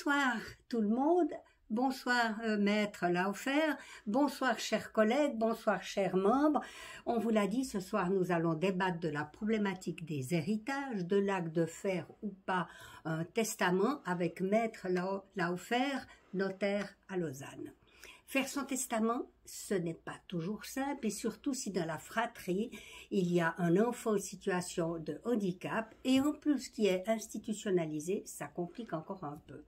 Bonsoir tout le monde, bonsoir Maître Laufer, bonsoir chers collègues, bonsoir chers membres. On vous l'a dit, ce soir nous allons débattre de la problématique des héritages, de l'acte de faire ou pas un testament avec Maître Laufer, notaire à Lausanne. Faire son testament, ce n'est pas toujours simple et surtout si dans la fratrie, il y a un enfant en situation de handicap et en plus qui est institutionnalisé, ça complique encore un peu.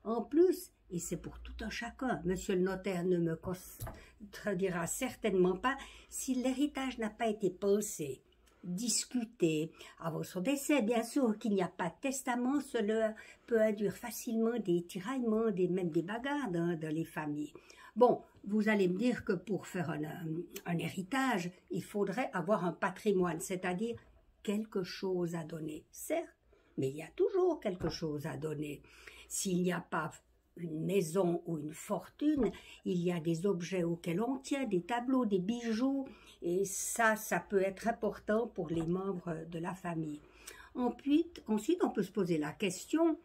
En plus, et c'est pour tout un chacun, monsieur le notaire ne me contredira certainement pas, si l'héritage n'a pas été pensé, discuté, avant son décès, bien sûr qu'il n'y a pas de testament, cela peut induire facilement des tiraillements, même des bagarres dans les familles. Bon, vous allez me dire que pour faire un héritage, il faudrait avoir un patrimoine, c'est-à-dire quelque chose à donner. Certes, mais il y a toujours quelque chose à donner. S'il n'y a pas une maison ou une fortune, il y a des objets auxquels on tient, des tableaux, des bijoux, et ça peut être important pour les membres de la famille. Ensuite, on peut se poser la question,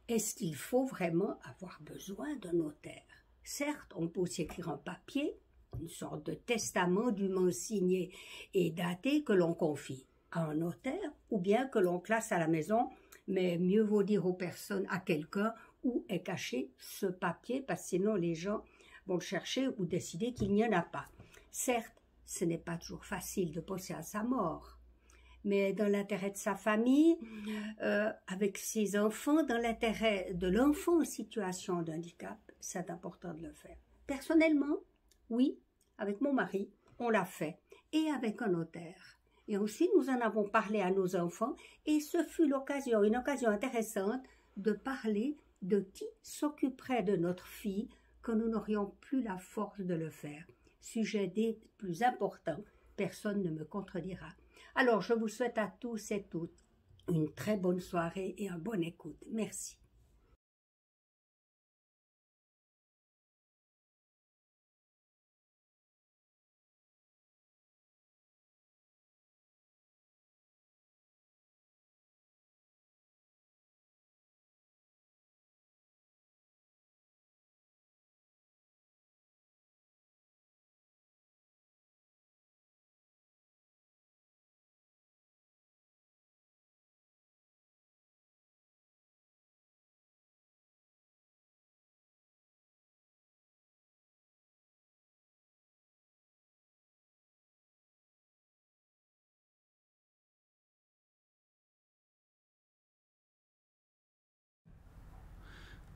est-ce qu'il faut vraiment avoir besoin d'un notaire? Certes, on peut aussi écrire un papier, une sorte de testament dûment signé et daté que l'on confie à un notaire ou bien que l'on classe à la maison, mais mieux vaut dire aux personnes, à quelqu'un, où est caché ce papier, parce que sinon les gens vont le chercher ou décider qu'il n'y en a pas. Certes, ce n'est pas toujours facile de penser à sa mort, mais dans l'intérêt de sa famille, avec ses enfants, dans l'intérêt de l'enfant en situation de handicap, c'est important de le faire. Personnellement, oui, avec mon mari, on l'a fait, et avec un notaire. Et aussi, nous en avons parlé à nos enfants, et ce fut une occasion intéressante de parler de qui s'occuperait de notre fille quand nous n'aurions plus la force de le faire. Sujet des plus importants, personne ne me contredira. Alors, je vous souhaite à tous et toutes une très bonne soirée et une bonne écoute. Merci.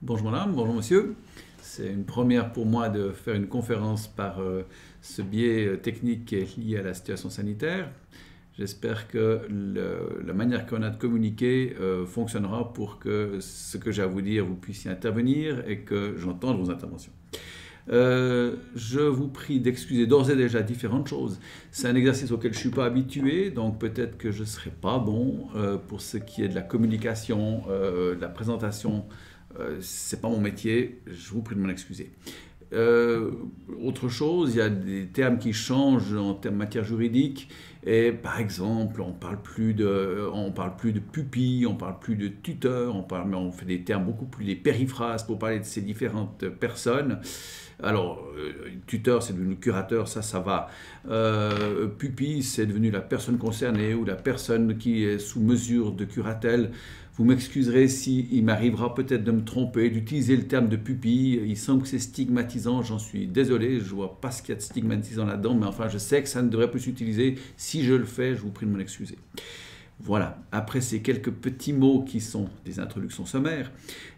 Bonjour madame, bonjour monsieur. C'est une première pour moi de faire une conférence par ce biais technique qui est lié à la situation sanitaire. J'espère que la manière qu'on a de communiquer fonctionnera pour que ce que j'ai à vous dire, vous puissiez intervenir et que j'entende vos interventions. Je vous prie d'excuser d'ores et déjà différentes choses. C'est un exercice auquel je ne suis pas habitué, donc peut-être que je ne serai pas bon pour ce qui est de la communication, de la présentation. C'est pas mon métier, je vous prie de m'en excuser. Autre chose, il y a des termes qui changent en termes matière juridique. Et par exemple, on parle plus de pupille, on parle plus de tuteur, on fait des termes beaucoup plus, des périphrases pour parler de ces différentes personnes. Alors, tuteur, c'est devenu curateur, ça va. Pupille, c'est devenu la personne concernée ou la personne qui est sous mesure de curatelle. Vous m'excuserez s'il m'arrivera peut-être de me tromper, d'utiliser le terme de pupille. Il semble que c'est stigmatisant, j'en suis désolé, je ne vois pas ce qu'il y a de stigmatisant là-dedans, mais enfin, je sais que ça ne devrait plus s'utiliser. Si je le fais, je vous prie de m'en excuser. Voilà, après ces quelques petits mots qui sont des introductions sommaires,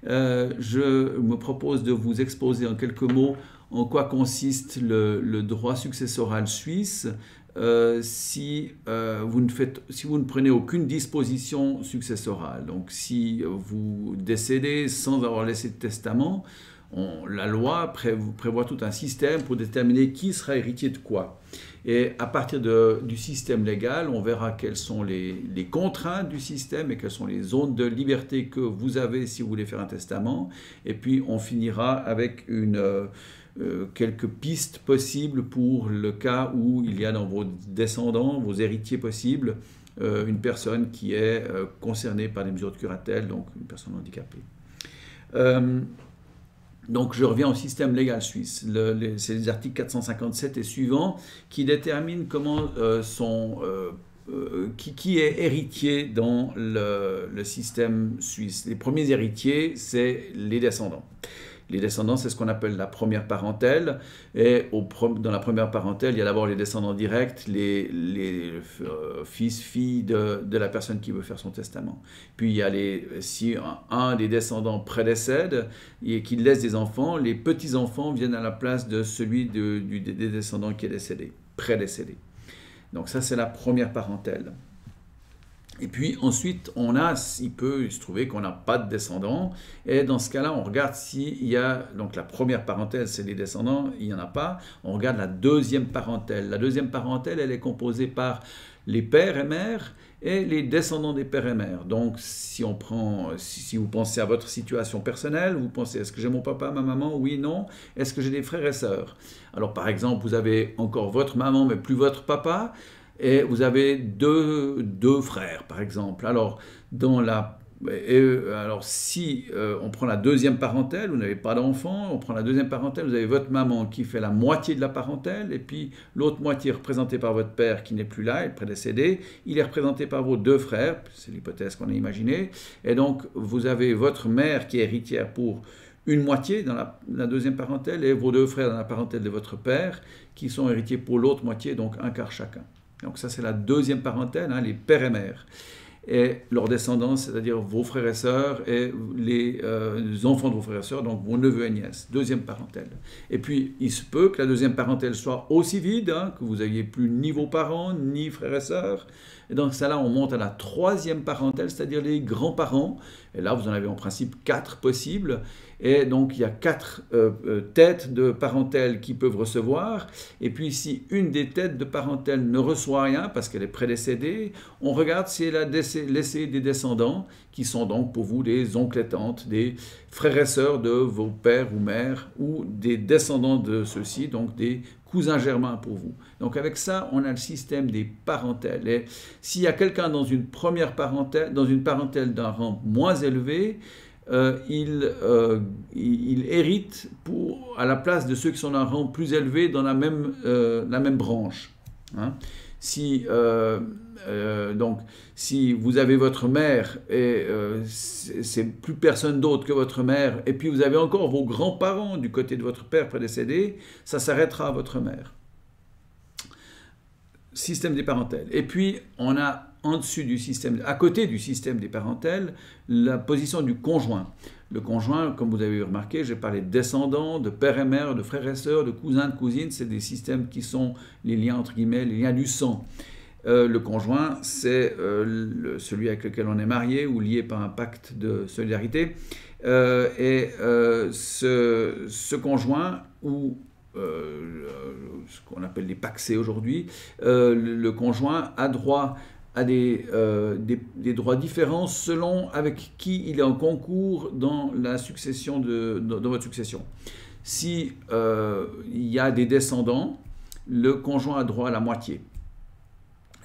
je me propose de vous exposer en quelques mots en quoi consiste le droit successoral suisse si vous ne prenez aucune disposition successorale. Donc si vous décédez sans avoir laissé de testament, la loi prévoit tout un système pour déterminer qui sera héritier de quoi. Et à partir du système légal, on verra quelles sont les contraintes du système et quelles sont les zones de liberté que vous avez si vous voulez faire un testament. Et puis on finira avec quelques pistes possibles pour le cas où il y a dans vos descendants, vos héritiers possibles, une personne qui est concernée par des mesures de curatelle, donc une personne handicapée. Donc je reviens au système légal suisse. C'est les articles 457 et suivants qui déterminent comment qui est héritier dans le système suisse. Les premiers héritiers, c'est les descendants. Les descendants, c'est ce qu'on appelle la première parentèle. Et dans la première parentèle, il y a d'abord les descendants directs, les fils, filles de la personne qui veut faire son testament. Puis il y a si un des descendants prédécède et qu'il laisse des enfants, les petits-enfants viennent à la place de celui des descendants qui est décédé, prédécédé. Donc ça, c'est la première parentèle. Et puis ensuite, il peut se trouver qu'on n'a pas de descendants. Et dans ce cas-là, on regarde s'il y a, donc la première parentèle, c'est les descendants, il n'y en a pas. On regarde la deuxième parentèle. La deuxième parentèle, elle est composée par les pères et mères et les descendants des pères et mères. Donc si vous pensez à votre situation personnelle, vous pensez, est-ce que j'ai mon papa, ma maman? Oui, non. Est-ce que j'ai des frères et sœurs? Alors par exemple, vous avez encore votre maman, mais plus votre papa. Et vous avez deux frères, par exemple. Alors, si on prend la deuxième parentèle, vous n'avez pas d'enfant, on prend la deuxième parentèle, vous avez votre maman qui fait la moitié de la parentèle, et puis l'autre moitié représentée par votre père qui n'est plus là, il est prédécédé, il est représenté par vos deux frères, c'est l'hypothèse qu'on a imaginée, et donc vous avez votre mère qui est héritière pour une moitié dans la deuxième parentèle, et vos deux frères dans la parentèle de votre père qui sont héritiers pour l'autre moitié, donc un quart chacun. Donc ça, c'est la deuxième parentèle, les pères et mères. Et leurs descendants, c'est-à-dire vos frères et sœurs et les enfants de vos frères et sœurs, donc vos neveux et nièces. Deuxième parentèle. Et puis, il se peut que la deuxième parentèle soit aussi vide, que vous n'ayez plus ni vos parents, ni frères et sœurs. Et dans ça, là, on monte à la troisième parentèle, c'est-à-dire les grands-parents. Et là, vous en avez en principe 4 possibles. Et donc, il y a 4 têtes de parentèle qui peuvent recevoir. Et puis, si une des têtes de parentèle ne reçoit rien parce qu'elle est prédécédée, on regarde si elle a laissé des descendants qui sont donc pour vous des oncles et tantes, des frères et sœurs de vos pères ou mères, ou des descendants de ceux-ci, donc des cousins germains pour vous. Donc avec ça, on a le système des parentèles. Et s'il y a quelqu'un dans une première parentèle, dans une parentèle d'un rang moins élevé, il hérite à la place de ceux qui sont d'un rang plus élevé dans la même branche. Donc, si vous avez votre mère et c'est plus personne d'autre que votre mère, et puis vous avez encore vos grands-parents du côté de votre père prédécédé, ça s'arrêtera à votre mère. Système des parentèles. Et puis, on a à côté du système des parentèles, la position du conjoint. Le conjoint, comme vous avez remarqué, j'ai parlé de descendants, de père et mère, de frères et sœurs, de cousins, de cousines, c'est des systèmes qui sont les liens, entre guillemets, les liens du sang. Le conjoint, c'est celui avec lequel on est marié ou lié par un pacte de solidarité. Ce conjoint, ou ce qu'on appelle les pacsés aujourd'hui, le conjoint a droit à des droits différents selon avec qui il est en concours dans la succession dans votre succession. Si il y a des descendants, le conjoint a droit à la moitié.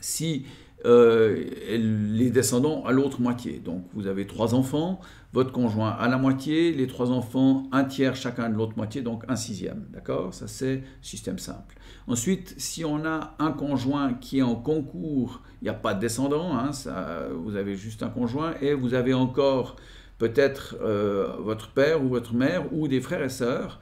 Si les descendants à l'autre moitié, donc vous avez 3 enfants, votre conjoint à la moitié, les 3 enfants, 1/3 chacun de l'autre moitié, donc 1/6, d'accord? Ça c'est système simple. Ensuite, si on a un conjoint qui est en concours, il n'y a pas de descendants, vous avez juste un conjoint, et vous avez encore peut-être votre père ou votre mère ou des frères et sœurs.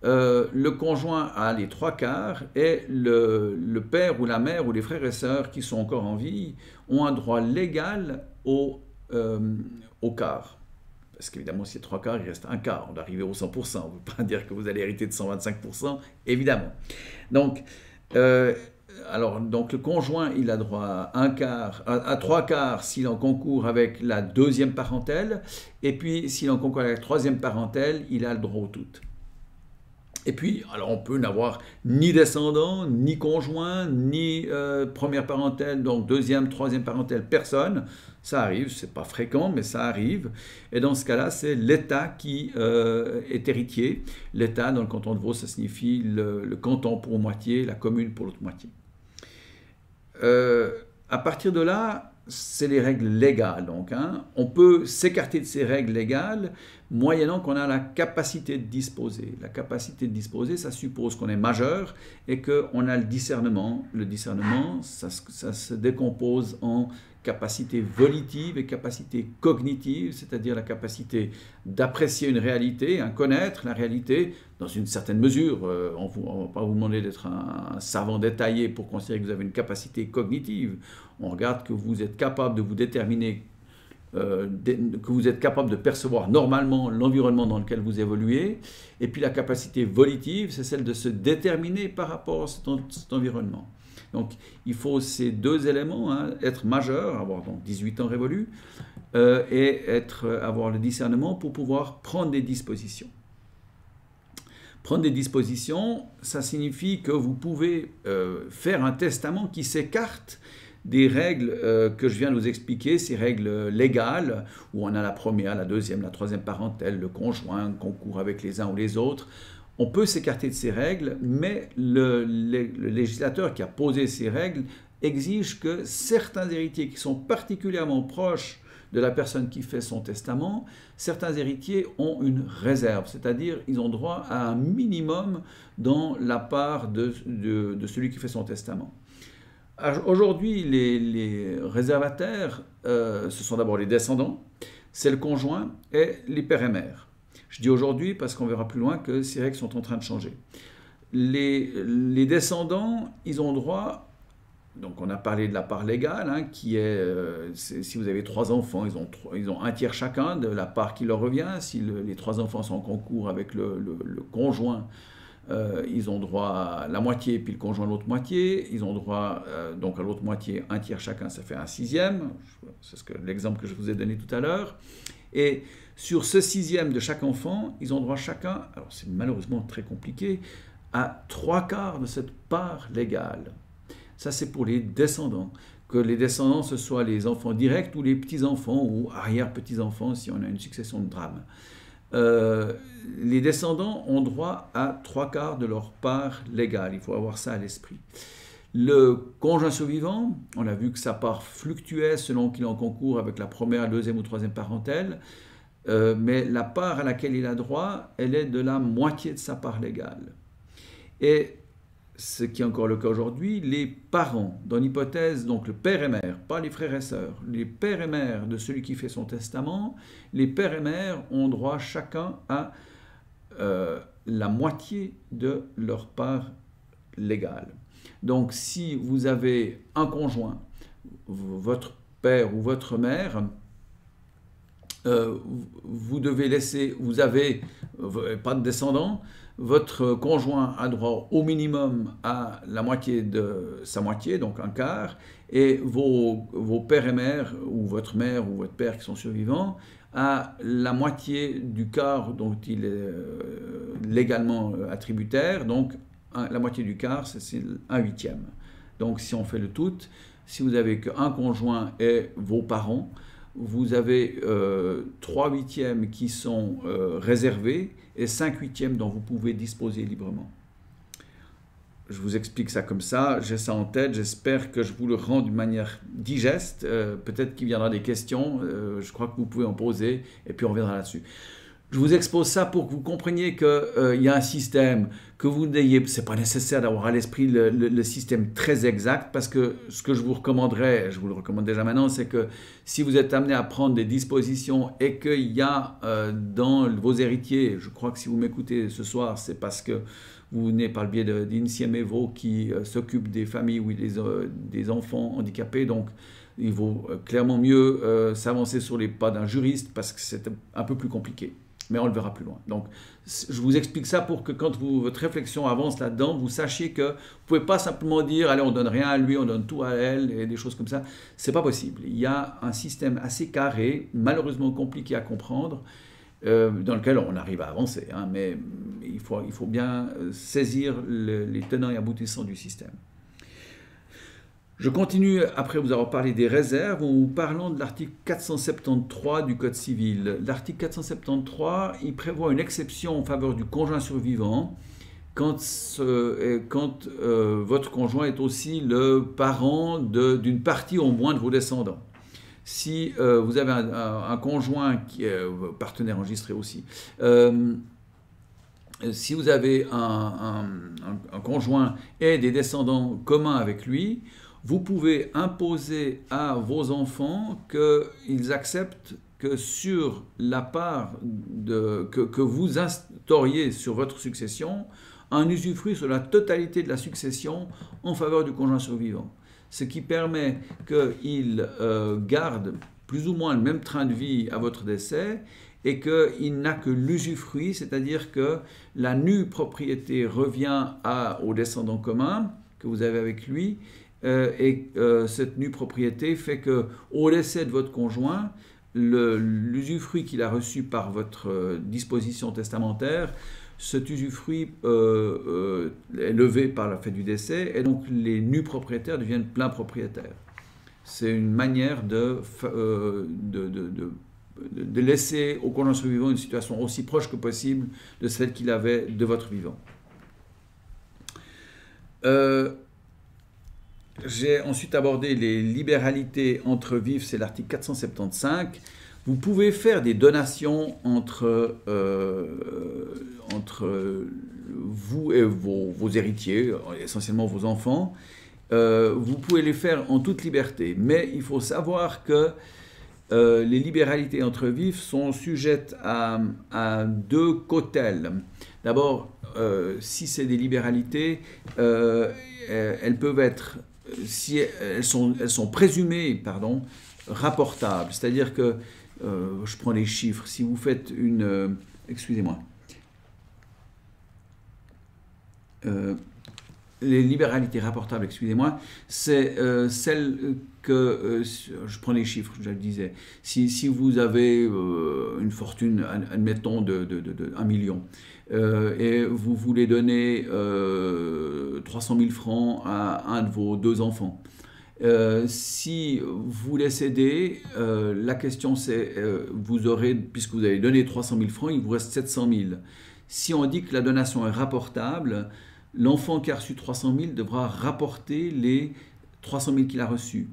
Le conjoint a les 3/4 et le père ou la mère ou les frères et sœurs qui sont encore en vie ont un droit légal au quart. Parce qu'évidemment, si il y a 3/4, il reste 1/4. On doit arriver au 100%. On ne veut pas dire que vous allez hériter de 125%, évidemment. Donc, le conjoint, il a droit à 3/4 s'il est en concours avec la deuxième parentèle. Et puis, s'il est en concours avec la troisième parentèle, il a le droit au tout. Et puis, alors on peut n'avoir ni descendants, ni conjoint, ni première parentèle, donc deuxième, troisième parentèle, personne. Ça arrive, c'est pas fréquent, mais ça arrive. Et dans ce cas-là, c'est l'État qui est héritier. L'État, dans le canton de Vaud, ça signifie le canton pour moitié, la commune pour l'autre moitié. À partir de là, c'est les règles légales. Donc, on peut s'écarter de ces règles légales moyennant qu'on a la capacité de disposer. La capacité de disposer, ça suppose qu'on est majeur et qu'on a le discernement. Le discernement, ça se décompose en capacité volitive et capacité cognitive, c'est-à-dire la capacité d'apprécier une réalité, connaître la réalité dans une certaine mesure. On ne va pas vous demander d'être un savant détaillé pour considérer que vous avez une capacité cognitive. On regarde que vous êtes capable de vous déterminer, que vous êtes capable de percevoir normalement l'environnement dans lequel vous évoluez. Et puis la capacité volitive, c'est celle de se déterminer par rapport à cet environnement. Donc, il faut ces deux éléments, être majeur, avoir donc 18 ans révolus, et avoir le discernement pour pouvoir prendre des dispositions. Prendre des dispositions, ça signifie que vous pouvez faire un testament qui s'écarte des règles que je viens de vous expliquer, ces règles légales, où on a la première, la deuxième, la troisième parentèle, le conjoint, concourt avec les uns ou les autres. On peut s'écarter de ces règles, mais le législateur qui a posé ces règles exige que certains héritiers qui sont particulièrement proches de la personne qui fait son testament, certains héritiers ont une réserve, c'est-à-dire ils ont droit à un minimum dans la part de celui qui fait son testament. Aujourd'hui, les réservataires, ce sont d'abord les descendants, c'est le conjoint et les pères et mères. Je dis aujourd'hui parce qu'on verra plus loin que ces règles sont en train de changer. Les descendants, ils ont droit, donc on a parlé de la part légale, qui est, si vous avez 3 enfants, ils ont un tiers chacun de la part qui leur revient. Si les 3 enfants sont en concours avec le conjoint, ils ont droit à la moitié, puis le conjoint à l'autre moitié. Ils ont droit donc à l'autre moitié, un tiers chacun, ça fait un sixième. C'est l'exemple que je vous ai donné tout à l'heure. Et sur ce sixième de chaque enfant, ils ont droit chacun, alors c'est malheureusement très compliqué, à 3/4 de cette part légale. Ça, c'est pour les descendants. Que les descendants, ce soit les enfants directs ou les petits-enfants ou arrière-petits-enfants, si on a une succession de drames. Les descendants ont droit à 3/4 de leur part légale. Il faut avoir ça à l'esprit. Le conjoint survivant, on a vu que sa part fluctuait selon qu'il est en concours avec la première, deuxième ou troisième parentèle, mais la part à laquelle il a droit, elle est de la moitié de sa part légale. Et ce qui est encore le cas aujourd'hui, les parents, dans l'hypothèse, donc le père et mère, pas les frères et sœurs, les pères et mères de celui qui fait son testament, les pères et mères ont droit chacun à la moitié de leur part légale. Donc si vous avez un conjoint, votre père ou votre mère, vous devez laisser, vous avez pas de descendants, votre conjoint a droit au minimum à la moitié de sa moitié, donc un quart, et vos pères et mères, ou votre mère ou votre père qui sont survivants, à la moitié du quart dont il est légalement attributaire, donc la moitié du quart, c'est un huitième. Donc si on fait le tout, si vous n'avez qu'un conjoint et vos parents, vous avez 3 huitièmes qui sont réservés et 5 huitièmes dont vous pouvez disposer librement. Je vous explique ça comme ça, j'ai ça en tête, j'espère que je vous le rends d'une manière digeste, peut-être qu'il viendra des questions, je crois que vous pouvez en poser et puis on reviendra là-dessus. Je vous expose ça pour que vous compreniez qu'il y a un système, que vous n'ayez, c'est pas nécessaire d'avoir à l'esprit le système très exact, parce que ce que je vous recommanderais, je vous le recommande déjà maintenant, c'est que si vous êtes amené à prendre des dispositions et qu'il y a dans vos héritiers, je crois que si vous m'écoutez ce soir, c'est parce que vous venez par le biais d'Insieme Evo qui s'occupe des familles ou des enfants handicapés, donc il vaut clairement mieux s'avancer sur les pas d'un juriste parce que c'est un peu plus compliqué. Mais on le verra plus loin. Donc, je vous explique ça pour que quand votre réflexion avance là-dedans, vous sachiez que vous ne pouvez pas simplement dire « allez, on donne rien à lui, on donne tout à elle » et des choses comme ça. Ce n'est pas possible. Il y a un système assez carré, malheureusement compliqué à comprendre, dans lequel on arrive à avancer. Mais il faut bien saisir les tenants et aboutissants du système. Je continue, après vous avoir parlé des réserves, en vous parlant de l'article 473 du Code civil. L'article 473, il prévoit une exception en faveur du conjoint survivant quand votre conjoint est aussi le parent d'une partie au moins de vos descendants. Si vous avez un conjoint qui est partenaire enregistré aussi, si vous avez un conjoint et des descendants communs avec lui, vous pouvez imposer à vos enfants qu'ils acceptent que sur la part que vous instauriez sur votre succession, un usufruit sur la totalité de la succession en faveur du conjoint survivant. Ce qui permet qu'il garde plus ou moins le même train de vie à votre décès et qu'il n'a que l'usufruit, c'est-à-dire que la nue propriété revient aux descendants communs que vous avez avec lui, et cette nue propriété fait qu'au décès de votre conjoint, l'usufruit qu'il a reçu par votre disposition testamentaire, cet usufruit est levé par le fait du décès, et donc les nus propriétaires deviennent pleins propriétaires. C'est une manière de laisser au conjoint survivant une situation aussi proche que possible de celle qu'il avait de votre vivant. J'ai ensuite abordé les libéralités entre vifs, c'est l'article 475. Vous pouvez faire des donations entre vous et vos héritiers, essentiellement vos enfants. Vous pouvez les faire en toute liberté, mais il faut savoir que les libéralités entre vifs sont sujettes à deux cautèles. D'abord, si c'est des libéralités, elles peuvent être, si elles sont présumées, rapportables. C'est-à-dire que, je prends les chiffres, si vous faites une... excusez-moi. Les libéralités rapportables, excusez-moi, c'est celles que, je prends les chiffres, je le disais, si vous avez une fortune, admettons, de 1 million, et vous voulez donner 300 000 francs à un de vos deux enfants, si vous les cédez, la question c'est, vous aurez, puisque vous avez donné 300 000 francs, il vous reste 700 000. Si on dit que la donation est rapportable, l'enfant qui a reçu 300 000 devra rapporter les 300 000 qu'il a reçus.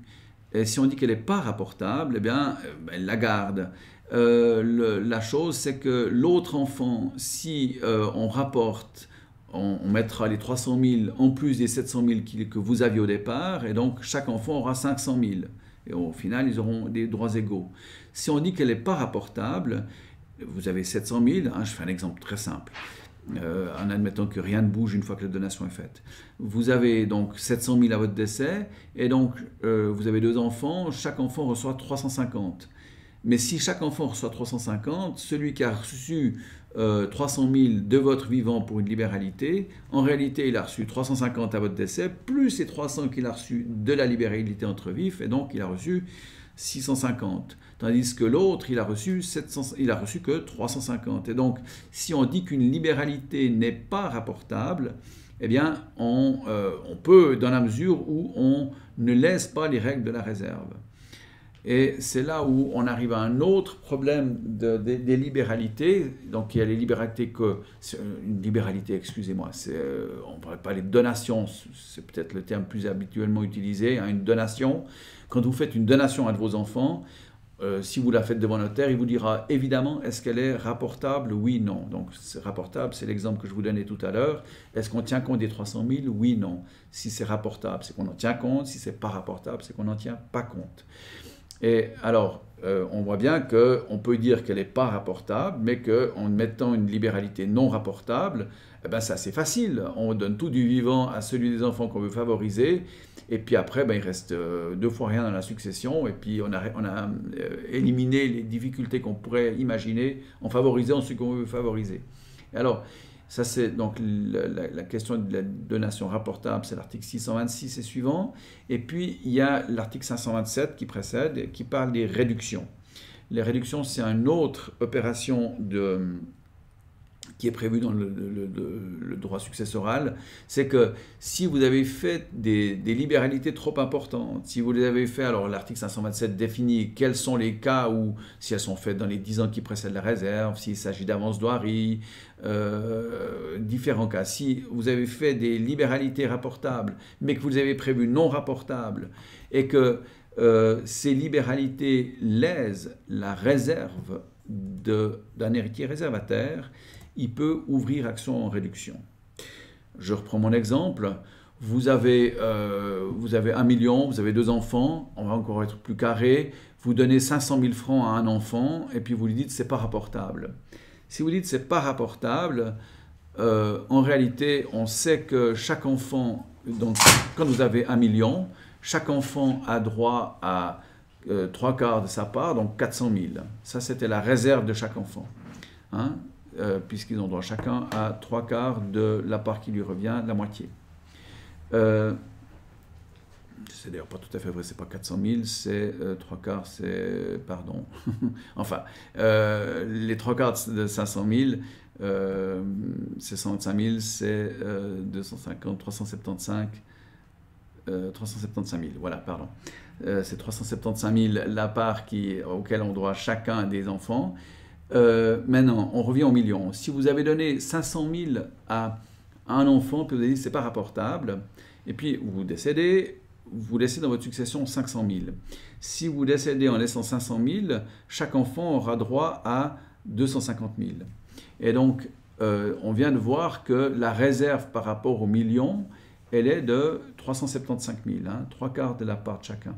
Et si on dit qu'elle n'est pas rapportable, eh bien, elle la garde. La chose, c'est que l'autre enfant, si on rapporte, on mettra les 300 000 en plus des 700 000 que vous aviez au départ, et donc chaque enfant aura 500 000. Et au final, ils auront des droits égaux. Si on dit qu'elle n'est pas rapportable, vous avez 700 000, je fais un exemple très simple, en admettant que rien ne bouge une fois que la donation est faite. Vous avez donc 700 000 à votre décès, et donc vous avez deux enfants, chaque enfant reçoit 350. Mais si chaque enfant reçoit 350, celui qui a reçu 300 000 de votre vivant pour une libéralité, en réalité il a reçu 350 à votre décès, plus les 300 qu'il a reçus de la libéralité entre vifs, et donc il a reçu 650. Tandis que l'autre, il a reçu que 350. Et donc, si on dit qu'une libéralité n'est pas rapportable, eh bien, on peut, dans la mesure où on ne laisse pas les règles de la réserve. Et c'est là où on arrive à un autre problème des libéralités. Donc, il y a les libéralités une libéralité, excusez-moi, on ne pourrait pas les donations, c'est peut-être le terme plus habituellement utilisé, une donation. Quand vous faites une donation à de vos enfants, si vous la faites devant notaire, il vous dira évidemment, est-ce qu'elle est rapportable? Oui, non. Donc, c'est rapportable, c'est l'exemple que je vous donnais tout à l'heure. Est-ce qu'on tient compte des 300 000? Oui, non. Si c'est rapportable, c'est qu'on en tient compte. Si c'est pas rapportable, c'est qu'on n'en tient pas compte. Et alors, on voit bien qu'on peut dire qu'elle n'est pas rapportable, mais qu'en mettant une libéralité non rapportable, eh ben, c'est assez facile. On donne tout du vivant à celui des enfants qu'on veut favoriser, et puis après, ben, il reste deux fois rien dans la succession, et puis on a éliminé les difficultés qu'on pourrait imaginer en favorisant ceux qu'on veut favoriser. Et alors, ça c'est donc la question de la donation rapportable, c'est l'article 626 et suivant. Et puis il y a l'article 527 qui précède, qui parle des réductions. Les réductions, c'est une autre opération qui est prévue dans le droit successoral. C'est que si vous avez fait des libéralités trop importantes, si vous les avez fait, alors l'article 527 définit quels sont les cas où, si elles sont faites dans les 10 ans qui précèdent la réserve, s'il s'agit d'avance d'oirie, différents cas. Si vous avez fait des libéralités rapportables, mais que vous avez prévu non rapportables, et que ces libéralités lèsent la réserve d'un héritier réservataire, il peut ouvrir action en réduction. Je reprends mon exemple. Vous avez 1 million, vous avez 2 enfants, on va encore être plus carré, vous donnez 500 000 francs à un enfant et puis vous lui dites c'est pas rapportable. Si vous dites c'est pas rapportable, en réalité on sait que chaque enfant, donc quand vous avez 1 million, chaque enfant a droit à 3/4 de sa part, donc 400 000. Ça c'était la réserve de chaque enfant. Hein, puisqu'ils ont droit chacun à 3/4 de la part qui lui revient, la moitié. C'est d'ailleurs pas tout à fait vrai, c'est pas 400 000, c'est 3/4, c'est, pardon, enfin, les 3/4 de 500 000, c'est 125 000, c'est 250, 375 000, voilà, pardon. C'est 375 000 la part auquel on doit chacun des enfants. Maintenant, on revient au million. Si vous avez donné 500 000 à un enfant, puis vous avez dit c'est pas rapportable, et puis vous décédez, vous laissez dans votre succession 500 000. Si vous décédez en laissant 500 000, chaque enfant aura droit à 250 000. Et donc, on vient de voir que la réserve par rapport au million, elle est de 375 000, hein, 3/4 de la part de chacun.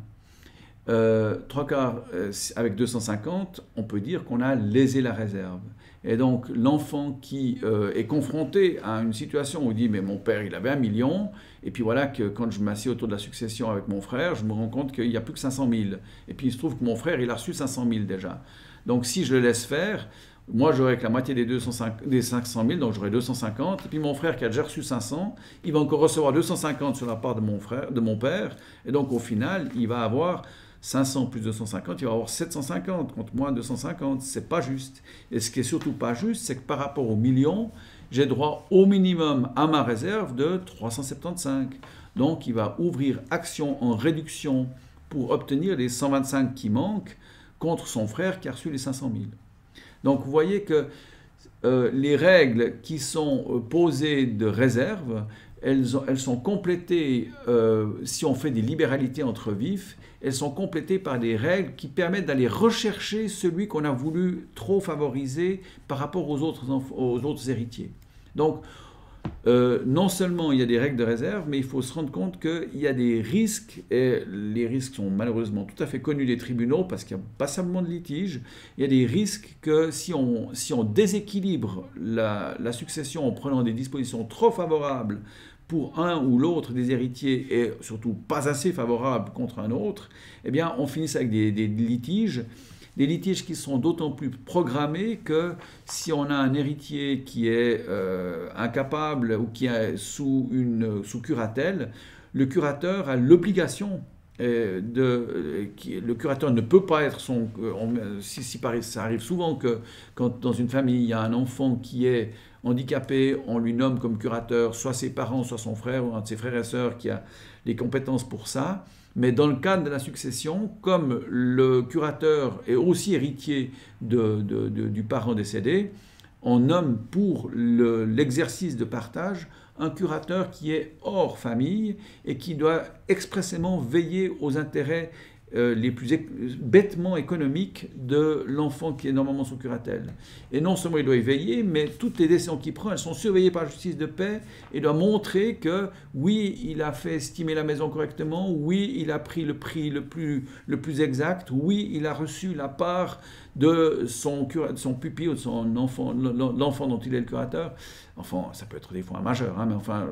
3/4 avec 250, on peut dire qu'on a lésé la réserve. Et donc l'enfant qui est confronté à une situation où il dit mais mon père il avait 1 million, et puis voilà que quand je m'assieds autour de la succession avec mon frère, je me rends compte qu'il n'y a plus que 500 000. Et puis il se trouve que mon frère il a reçu 500 000 déjà. Donc si je le laisse faire, moi j'aurai que la moitié des 500 000, donc j'aurai 250, et puis mon frère qui a déjà reçu 500, il va encore recevoir 250 sur la part de mon père, et donc au final il va avoir 500 plus 250, il va avoir 750 contre moi 250, c'est pas juste. Et ce qui est surtout pas juste, c'est que par rapport au million, j'ai droit au minimum à ma réserve de 375. Donc il va ouvrir action en réduction pour obtenir les 125 qui manquent contre son frère qui a reçu les 500 000. Donc vous voyez que les règles qui sont posées de réserve, elles sont complétées, si on fait des libéralités entre vifs, elles sont complétées par des règles qui permettent d'aller rechercher celui qu'on a voulu trop favoriser par rapport aux autres héritiers. Donc, non seulement il y a des règles de réserve, mais il faut se rendre compte qu'il y a des risques, et les risques sont malheureusement tout à fait connus des tribunaux parce qu'il y a passablement de litiges. Il y a des risques que si on déséquilibre la succession en prenant des dispositions trop favorables pour un ou l'autre des héritiers et surtout pas assez favorables contre un autre, eh bien on finit avec des litiges. Des litiges qui sont d'autant plus programmés que si on a un héritier qui est incapable ou qui est sous curatelle, le curateur a l'obligation le curateur ne peut pas être ça arrive souvent que quand dans une famille il y a un enfant qui est handicapé, on lui nomme comme curateur soit ses parents, soit son frère ou un de ses frères et sœurs qui a les compétences pour ça. Mais dans le cadre de la succession, comme le curateur est aussi héritier du parent décédé, on nomme pour l'exercice de partage un curateur qui est hors famille et qui doit expressément veiller aux intérêts les plus bêtement économiques de l'enfant qui est normalement sous curatelle. Et non seulement il doit y veiller, mais toutes les décisions qu'il prend, elles sont surveillées par la justice de paix et doit montrer que oui, il a fait estimer la maison correctement, oui, il a pris le prix le plus exact, oui, il a reçu la part de son pupille ou de son enfant, l'enfant dont il est le curateur. Enfin, ça peut être des fois un majeur, hein, mais enfin,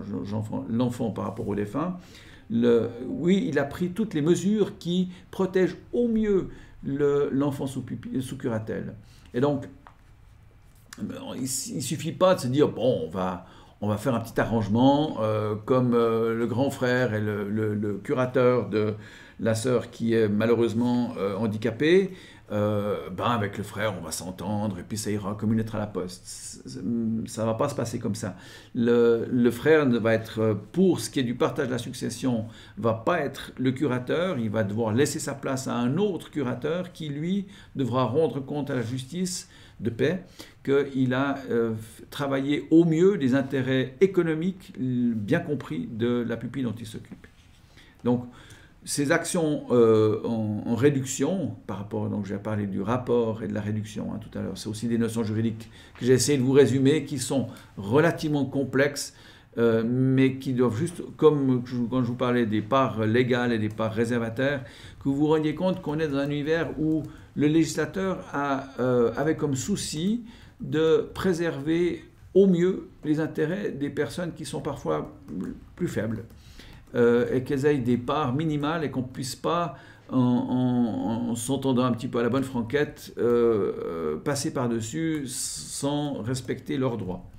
l'enfant par rapport au défunt. Oui, il a pris toutes les mesures qui protègent au mieux l'enfant sous curatelle. Et donc, il ne suffit pas de se dire, bon, on va faire un petit arrangement, comme le grand frère et le curateur de la sœur qui est malheureusement handicapée, avec le frère, on va s'entendre et puis ça ira comme une lettre à la poste. Ça ne va pas se passer comme ça. Le frère va être, pour ce qui est du partage de la succession, va pas être le curateur, il va devoir laisser sa place à un autre curateur qui, lui, devra rendre compte à la justice de paix qu'il a travaillé au mieux des intérêts économiques bien compris de la pupille dont il s'occupe. Donc, ces actions en réduction, par rapport, donc j'ai parlé du rapport et de la réduction tout à l'heure, c'est aussi des notions juridiques que j'ai essayé de vous résumer, qui sont relativement complexes, mais qui doivent juste, comme quand je vous parlais des parts légales et des parts réservataires, que vous vous rendiez compte qu'on est dans un univers où le législateur avait comme souci de préserver au mieux les intérêts des personnes qui sont parfois plus faibles. Et qu'elles aient des parts minimales et qu'on ne puisse pas, en s'entendant un petit peu à la bonne franquette, passer par-dessus sans respecter leurs droits.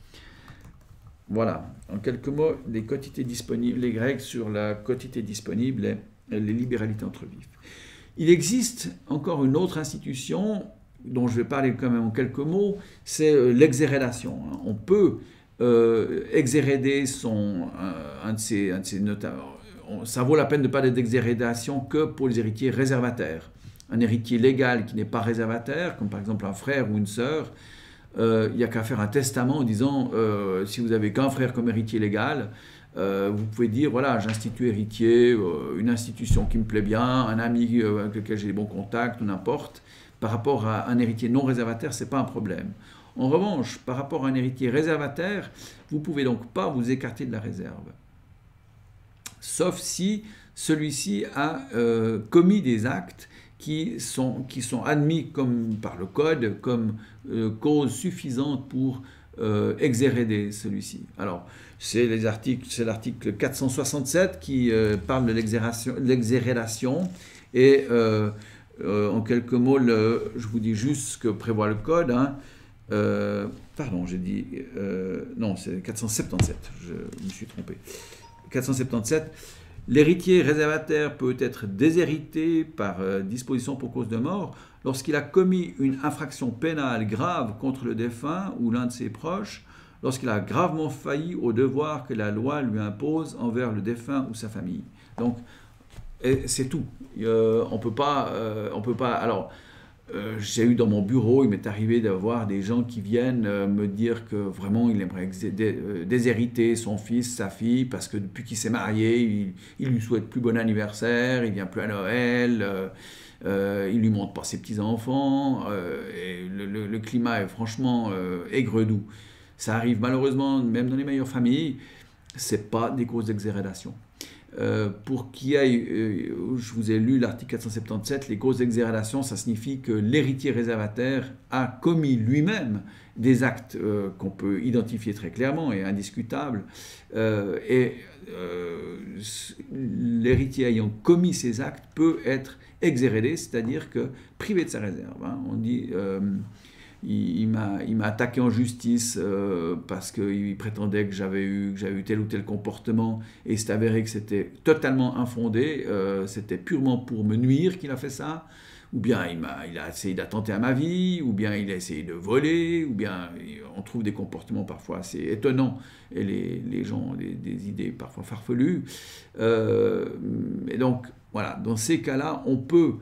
Voilà, en quelques mots, les quotités disponibles, les règles sur la quotité disponible et les libéralités entre vifs. Il existe encore une autre institution dont je vais parler quand même en quelques mots, c'est l'exhérédation. On peut exhéréder un de ses notables. Ça vaut la peine de parler d'exhérédation que pour les héritiers réservataires. Un héritier légal qui n'est pas réservataire, comme par exemple un frère ou une sœur, il n'y a qu'à faire un testament en disant si vous n'avez qu'un frère comme héritier légal, vous pouvez dire voilà, j'institue héritier, une institution qui me plaît bien, un ami avec lequel j'ai des bons contacts, ou n'importe. Par rapport à un héritier non réservataire, ce n'est pas un problème. En revanche, par rapport à un héritier réservataire, vous ne pouvez donc pas vous écarter de la réserve. Sauf si celui-ci a commis des actes qui sont admis par le Code comme cause suffisante pour exhéréder celui-ci. Alors, c'est l'article 467 qui parle de l'exhérédation et en quelques mots, je vous dis juste ce que prévoit le Code. Pardon, j'ai dit... non, c'est 477, je me suis trompé. 477, l'héritier réservataire peut être déshérité par disposition pour cause de mort lorsqu'il a commis une infraction pénale grave contre le défunt ou l'un de ses proches, lorsqu'il a gravement failli au devoir que la loi lui impose envers le défunt ou sa famille. Donc, c'est tout. On peut pas. Alors, j'ai eu dans mon bureau, il m'est arrivé d'avoir des gens qui viennent me dire que vraiment il aimerait déshériter son fils, sa fille, parce que depuis qu'il s'est marié, il lui souhaite plus bon anniversaire, il vient plus à Noël, il lui montre pas ses petits-enfants, et le climat est franchement aigre-doux. Ça arrive malheureusement, même dans les meilleures familles, c'est pas des causes d'exhérédation. Pour qu'il y ait, je vous ai lu l'article 477, les causes d'exhérédation, ça signifie que l'héritier réservataire a commis lui-même des actes qu'on peut identifier très clairement et indiscutables, et l'héritier ayant commis ces actes peut être exhérédé, c'est-à-dire que privé de sa réserve. On dit... il m'a attaqué en justice parce qu'il prétendait que j'avais eu tel ou tel comportement et il s'est avéré que c'était totalement infondé, c'était purement pour me nuire qu'il a fait ça, ou bien il a essayé d'attenter à ma vie, ou bien il a essayé de voler, ou bien on trouve des comportements parfois assez étonnants et les gens ont des idées parfois farfelues. Et donc voilà, dans ces cas-là, on peut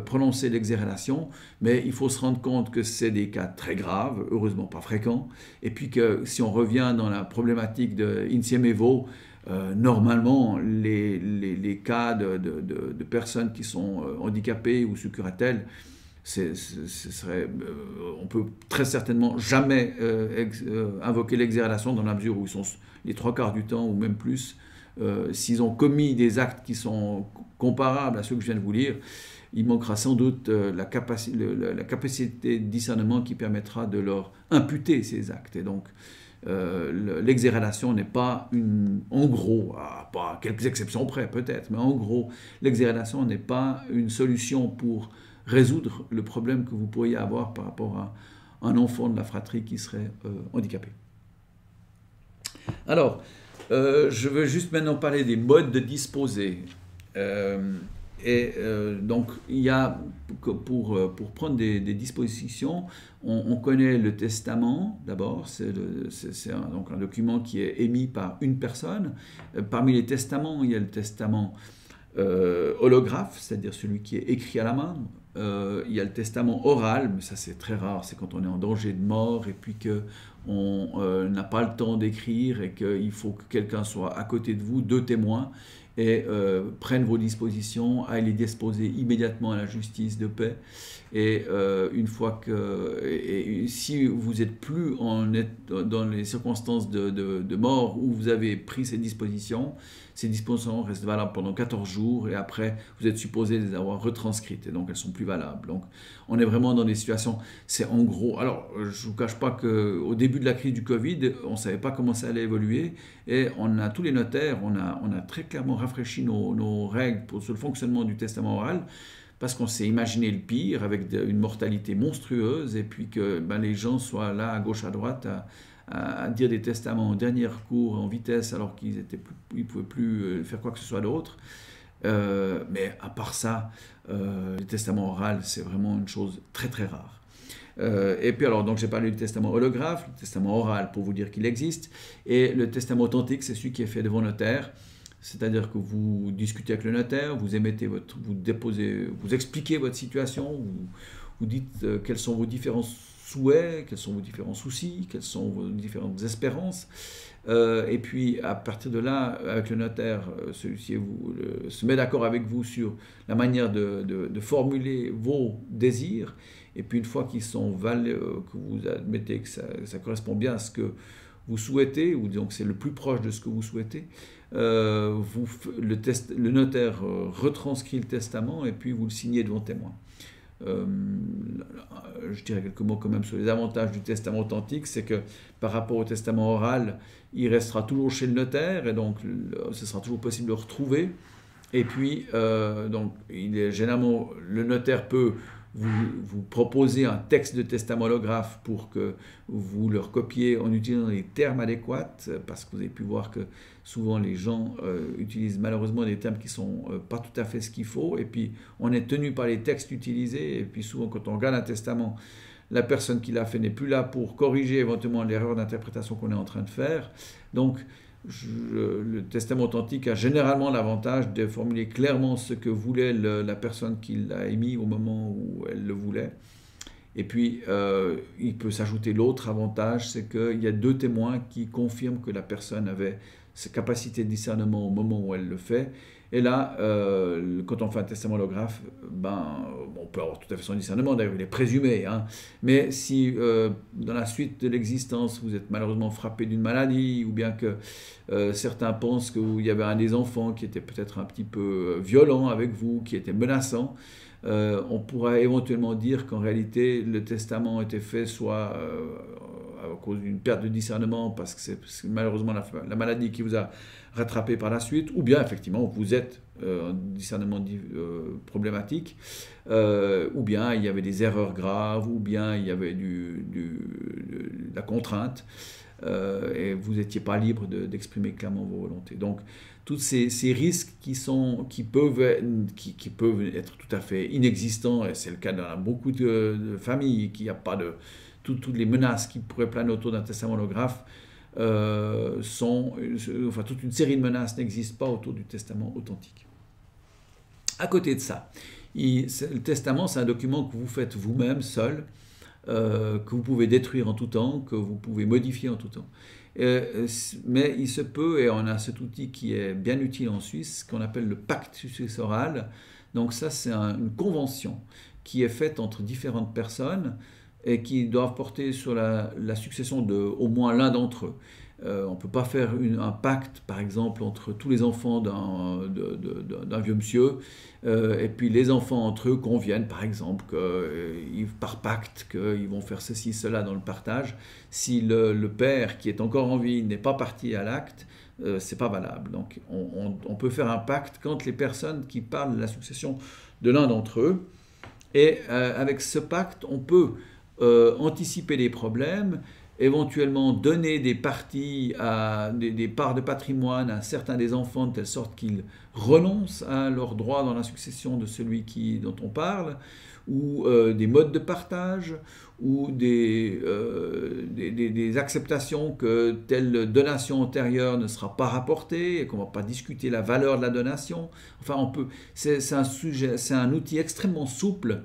prononcer l'exhérédation, mais il faut se rendre compte que c'est des cas très graves, heureusement pas fréquents, et puis que si on revient dans la problématique de Insieme Evo, normalement les cas de personnes qui sont handicapées ou sous curatelle, on peut très certainement jamais invoquer l'exhérédation dans la mesure où ils sont les 3/4 du temps, ou même plus, s'ils ont commis des actes qui sont comparables à ceux que je viens de vous lire, il manquera sans doute la capacité de discernement qui permettra de leur imputer ces actes. Et donc, l'exhérédation n'est pas en gros, pas à quelques exceptions près peut-être, mais en gros, l'exhérédation n'est pas une solution pour résoudre le problème que vous pourriez avoir par rapport à un enfant de la fratrie qui serait handicapé. Alors, je veux juste maintenant parler des modes de disposer. Donc, il y a, pour prendre des dispositions, on connaît le testament, d'abord, c'est donc un document qui est émis par une personne. Parmi les testaments, il y a le testament holographe, c'est-à-dire celui qui est écrit à la main. Il y a le testament oral, mais ça c'est très rare, c'est quand on est en danger de mort et puis qu'on n'a pas le temps d'écrire et qu'il faut que quelqu'un soit à côté de vous, 2 témoins, et prennent vos dispositions, aillent les disposer immédiatement à la justice de paix. Et une fois que, et si vous n'êtes plus dans les circonstances de mort où vous avez pris ces dispositions restent valables pendant 14 jours et après vous êtes supposé les avoir retranscrites et donc elles sont plus valables. Donc on est vraiment dans des situations, c'est en gros, alors je ne vous cache pas qu'au début de la crise du Covid, on ne savait pas comment ça allait évoluer et on a tous les notaires, on a très clairement rafraîchi nos règles sur le fonctionnement du testament oral, parce qu'on s'est imaginé le pire avec une mortalité monstrueuse et puis que les gens soient là à gauche à droite à dire des testaments en dernier recours en vitesse alors qu'ils ne pouvaient plus faire quoi que ce soit d'autre. Mais à part ça, le testament oral, c'est vraiment une chose très très rare. Et puis alors, donc j'ai parlé du testament holographe, le testament oral pour vous dire qu'il existe, et le testament authentique, c'est celui qui est fait devant notaire. C'est-à-dire que vous discutez avec le notaire, vous expliquez votre situation, vous dites quels sont vos différents souhaits, quels sont vos différents soucis, quelles sont vos différentes espérances. Et puis à partir de là, avec le notaire, celui-ci se met d'accord avec vous sur la manière de formuler vos désirs. Et puis une fois qu'ils sont que vous admettez que ça correspond bien à ce que vous souhaitez, ou disons que c'est le plus proche de ce que vous souhaitez, le notaire retranscrit le testament et puis vous le signez devant témoin. Je dirais quelques mots quand même sur les avantages du testament authentique, c'est que par rapport au testament oral, il restera toujours chez le notaire et donc ce sera toujours possible de le retrouver. Et puis, donc, généralement, le notaire peut vous proposer un texte de testament holographe pour que vous le recopiez en utilisant les termes adéquats, parce que vous avez pu voir que souvent les gens utilisent malheureusement des termes qui ne sont pas tout à fait ce qu'il faut, et puis on est tenu par les textes utilisés, et puis souvent quand on regarde un testament, la personne qui l'a fait n'est plus là pour corriger éventuellement l'erreur d'interprétation qu'on est en train de faire. Donc le testament authentique a généralement l'avantage de formuler clairement ce que voulait la personne qui l'a émis au moment où elle le voulait. Et puis, il peut s'ajouter l'autre avantage, c'est qu'il y a 2 témoins qui confirment que la personne avait ses capacités de discernement au moment où elle le fait. Et là, quand on fait un testament holographe, on peut avoir tout à fait son discernement, d'ailleurs il est présumé, hein. Mais si dans la suite de l'existence, vous êtes malheureusement frappé d'une maladie, ou bien que certains pensent qu'il y avait un des enfants qui était peut-être un petit peu violent avec vous, qui était menaçant, on pourra éventuellement dire qu'en réalité le testament était fait soit à cause d'une perte de discernement, parce que c'est malheureusement la maladie qui vous a rattrapé par la suite, ou bien effectivement vous êtes en discernement problématique, ou bien il y avait des erreurs graves, ou bien il y avait de la contrainte, et vous n'étiez pas libre d'exprimer clairement vos volontés. Donc tous ces risques qui peuvent être tout à fait inexistants, et c'est le cas dans beaucoup de familles, qu'il n'y a pas de toutes les menaces qui pourraient planer autour d'un testament holographe, toute une série de menaces n'existe pas autour du testament authentique. À côté de ça, le testament, c'est un document que vous faites vous-même, seul, que vous pouvez détruire en tout temps, que vous pouvez modifier en tout temps. Mais il se peut, et on a cet outil qui est bien utile en Suisse, qu'on appelle le pacte successoral. Donc ça, c'est une convention qui est faite entre différentes personnes, et qui doivent porter sur la succession d'au moins l'un d'entre eux. On ne peut pas faire un pacte, par exemple, entre tous les enfants d'un vieux monsieur, et puis les enfants entre eux conviennent, par exemple, par pacte, qu'ils vont faire ceci, cela dans le partage. Si le père, qui est encore en vie, n'est pas parti à l'acte, c'est pas valable. Donc on peut faire un pacte quand les personnes qui parlent de la succession de l'un d'entre eux, et avec ce pacte, on peut anticiper les problèmes, éventuellement donner des parties, des parts de patrimoine à certains des enfants, de telle sorte qu'ils renoncent à leurs droits dans la succession de celui dont on parle, ou des modes de partage, ou des acceptations que telle donation antérieure ne sera pas rapportée, et qu'on ne va pas discuter la valeur de la donation. Enfin, c'est un outil extrêmement souple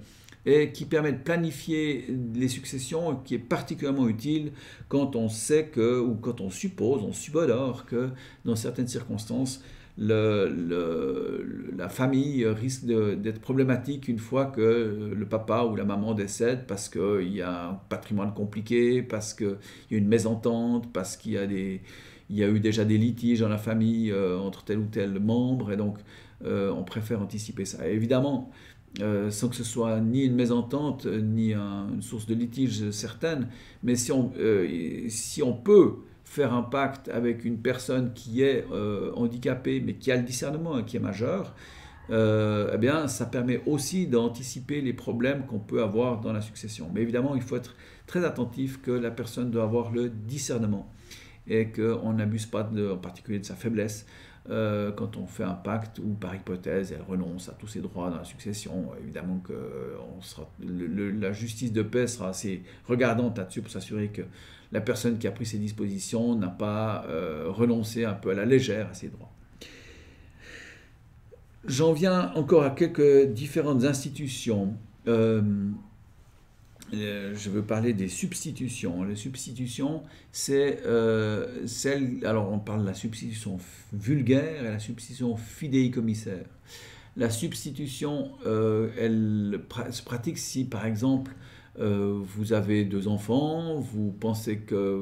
et qui permet de planifier les successions, qui est particulièrement utile quand on sait que, ou quand on suppose, on subodore que dans certaines circonstances, la famille risque d'être problématique une fois que le papa ou la maman décède parce qu'il y a un patrimoine compliqué, parce qu'il y a une mésentente, parce qu'il y a eu déjà des litiges dans la famille entre tel ou tel membre, et donc on préfère anticiper ça. Et évidemment, sans que ce soit ni une mésentente, ni une source de litige certaine, mais si on peut faire un pacte avec une personne qui est handicapée, mais qui a le discernement et qui est majeure, eh bien, ça permet aussi d'anticiper les problèmes qu'on peut avoir dans la succession. Mais évidemment, il faut être très attentif que la personne doit avoir le discernement et qu'on n'abuse pas en particulier de sa faiblesse quand on fait un pacte où, par hypothèse, elle renonce à tous ses droits dans la succession. Évidemment que la justice de paix sera assez regardante là-dessus pour s'assurer que la personne qui a pris ses dispositions n'a pas renoncé un peu à la légère à ses droits. J'en viens encore à quelques différentes institutions. Je veux parler des substitutions. Les substitutions, c'est alors on parle de la substitution vulgaire et la substitution fidéicommissaire. La substitution, elle se pratique si, par exemple, vous avez 2 enfants, vous pensez que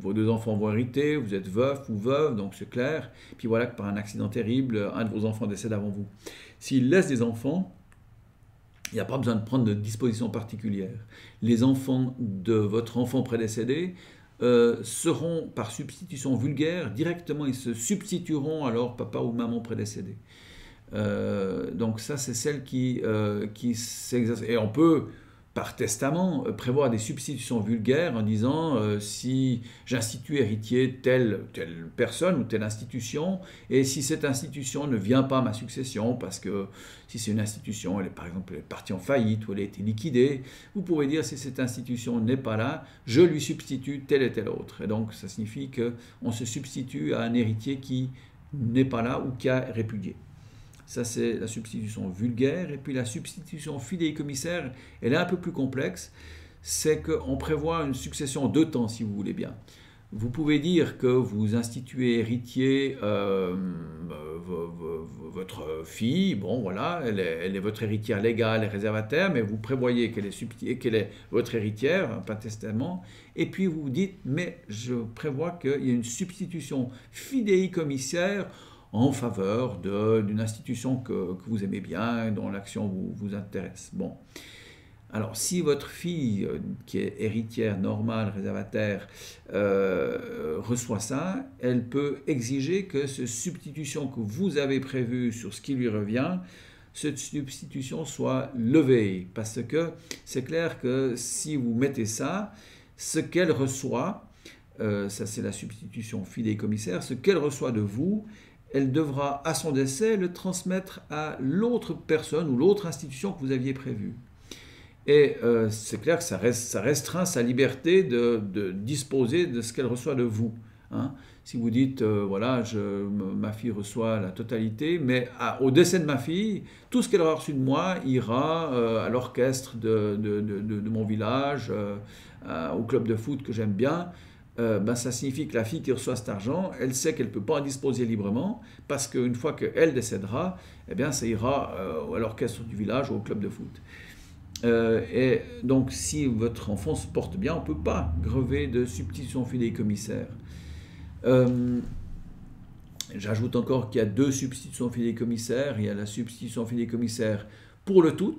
vos 2 enfants vont hériter, vous êtes veuf ou veuve, donc c'est clair, puis voilà que par un accident terrible, un de vos enfants décède avant vous. S'il laisse des enfants, il n'y a pas besoin de prendre de dispositions particulières. Les enfants de votre enfant prédécédé seront, par substitution vulgaire, directement, ils se substitueront à leur papa ou maman prédécédé. Donc ça, c'est celle qui s'exerce. Et on peut, par testament, prévoir des substitutions vulgaires en disant si j'institue héritier telle personne ou telle institution, et si cette institution ne vient pas à ma succession, parce que si c'est une institution, par exemple, elle est partie en faillite ou elle a été liquidée, vous pouvez dire si cette institution n'est pas là, je lui substitue telle et telle autre. Et donc ça signifie qu'on se substitue à un héritier qui n'est pas là ou qui a répudié. Ça, c'est la substitution vulgaire. Et puis la substitution fidéicommissaire, elle est un peu plus complexe. C'est qu'on prévoit une succession en 2 temps, si vous voulez bien. Vous pouvez dire que vous instituez héritier votre fille, bon voilà, elle est votre héritière légale et réservataire, mais vous prévoyez qu'elle est votre héritière, pas testament, et puis vous dites, mais je prévois qu'il y ait une substitution fidéicommissaire en faveur d'une institution que vous aimez bien, dont l'action vous intéresse. Bon. Alors, si votre fille, qui est héritière normale, réservataire, reçoit ça, elle peut exiger que cette substitution que vous avez prévue sur ce qui lui revient, cette substitution soit levée. Parce que c'est clair que si vous mettez ça, ce qu'elle reçoit, ça c'est la substitution fidéicommissaire, ce qu'elle reçoit de vous, elle devra, à son décès, le transmettre à l'autre personne ou l'autre institution que vous aviez prévue. Et c'est clair que ça restreint sa liberté de disposer de ce qu'elle reçoit de vous. Hein. Si vous dites, voilà, ma fille reçoit la totalité, mais au décès de ma fille, tout ce qu'elle aura reçu de moi ira à l'orchestre de mon village, au club de foot que j'aime bien, ça signifie que la fille qui reçoit cet argent, elle sait qu'elle ne peut pas en disposer librement, parce qu'une fois qu'elle décédera, eh bien, ça ira à l'orchestre du village ou au club de foot. Et donc, si votre enfant se porte bien, on ne peut pas grever de substitution fidéicommissaire. J'ajoute encore qu'il y a 2 substitutions fidéicommissaires. Il y a la substitution fidéicommissaire pour le tout.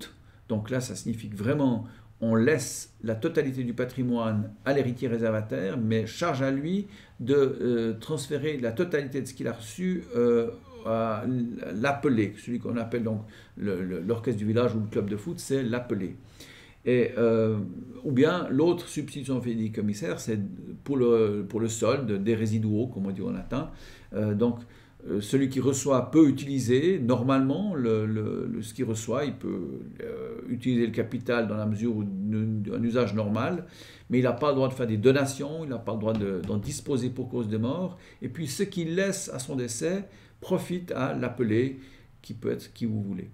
Donc là, ça signifie que vraiment, on laisse la totalité du patrimoine à l'héritier réservataire, mais charge à lui de transférer la totalité de ce qu'il a reçu à l'appelé, celui qu'on appelle donc l'orchestre du village ou le club de foot, c'est l'appelé. Ou bien l'autre substitution fidéicommissaire, c'est pour le solde des résiduaux, comme on dit en latin. Celui qui reçoit peut utiliser, normalement, ce qu'il reçoit, il peut utiliser le capital dans la mesure d'un usage normal, mais il n'a pas le droit de faire des donations, il n'a pas le droit d'en disposer pour cause de mort, et puis ce qu'il laisse à son décès profite à l'appeler, qui peut être qui vous voulez.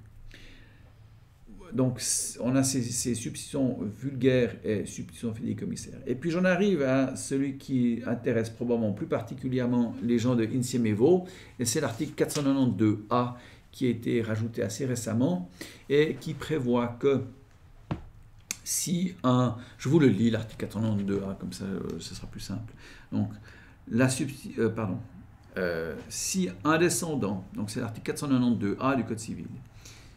Donc, on a ces substitutions vulgaires et substitutions fidéicommissaires. Et puis, j'en arrive à celui qui intéresse probablement plus particulièrement les gens de Insieme Evo, et c'est l'article 492A qui a été rajouté assez récemment et qui prévoit que si un... Je vous le lis, l'article 492A, comme ça, ce sera plus simple. Donc, si un descendant, donc c'est l'article 492A du Code civil,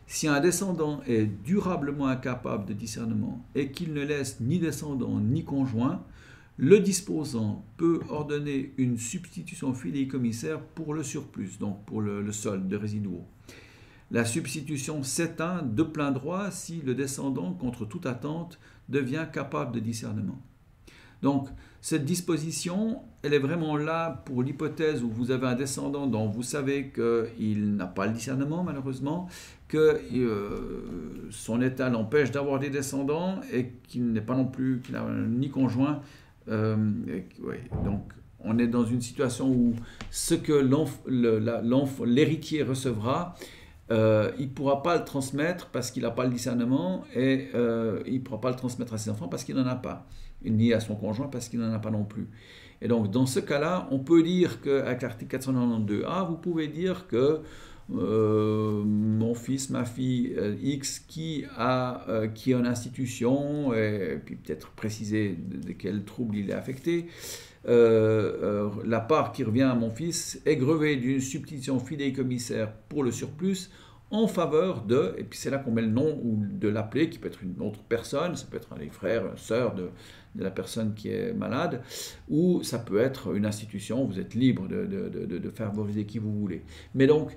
si un descendant est durablement incapable de discernement et qu'il ne laisse ni descendant ni conjoint, le disposant peut ordonner une substitution fidéicommissaire pour le surplus, donc pour le solde de résiduaux. La substitution s'éteint de plein droit si le descendant, contre toute attente, devient capable de discernement. Donc, cette disposition, elle est vraiment là pour l'hypothèse où vous avez un descendant dont vous savez qu'il n'a pas le discernement, malheureusement, que son état l'empêche d'avoir des descendants et qu'il n'est pas non plus, qu'il n'a ni conjoint. Donc, on est dans une situation où ce que l'héritier recevra, il ne pourra pas le transmettre parce qu'il n'a pas le discernement et il ne pourra pas le transmettre à ses enfants parce qu'il n'en a pas, ni à son conjoint parce qu'il n'en a pas non plus. Et donc, dans ce cas-là, on peut dire qu'avec l'article 492A, vous pouvez dire que mon fils, ma fille X qui est en institution, et puis peut-être préciser de quel trouble il est affecté, la part qui revient à mon fils est grevée d'une substitution fidéicommissaire pour le surplus en faveur de, et puis c'est là qu'on met le nom ou de l'appelé, qui peut être une autre personne, ça peut être un des frères, une sœur de la personne qui est malade, ou ça peut être une institution, vous êtes libre de favoriser qui vous voulez. Mais donc,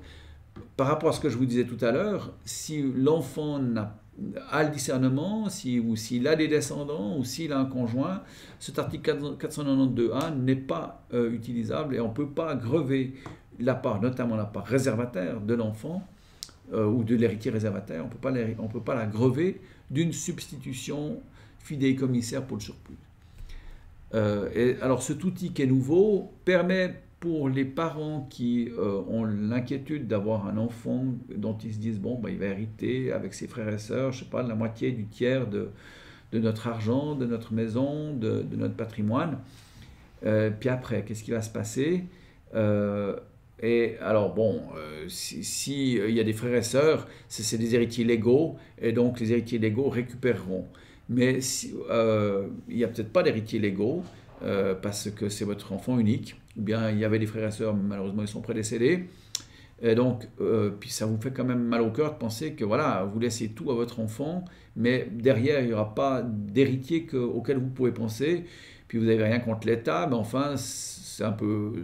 par rapport à ce que je vous disais tout à l'heure, si l'enfant a le discernement, ou s'il a des descendants, ou s'il a un conjoint, cet article 492A n'est pas utilisable et on ne peut pas grever la part, notamment la part réservataire de l'enfant ou de l'héritier réservataire, on ne peut pas la grever d'une substitution fidéicommissaire pour le surplus. Alors cet outil qui est nouveau permet pour les parents qui ont l'inquiétude d'avoir un enfant dont ils se disent bon, il va hériter avec ses frères et sœurs, je ne sais pas, la moitié du tiers de notre argent, de notre maison, de notre patrimoine. Puis après, qu'est-ce qui va se passer? Et alors bon, si il y a des frères et sœurs, c'est des héritiers légaux, et donc les héritiers légaux récupéreront. Mais il n'y a peut-être pas d'héritiers légaux, parce que c'est votre enfant unique, ou bien il y avait des frères et sœurs, malheureusement ils sont prédécédés, et donc puis ça vous fait quand même mal au cœur de penser que voilà, vous laissez tout à votre enfant, mais derrière il n'y aura pas d'héritier auquel vous pouvez penser, puis vous n'avez rien contre l'État, mais enfin c'est un peu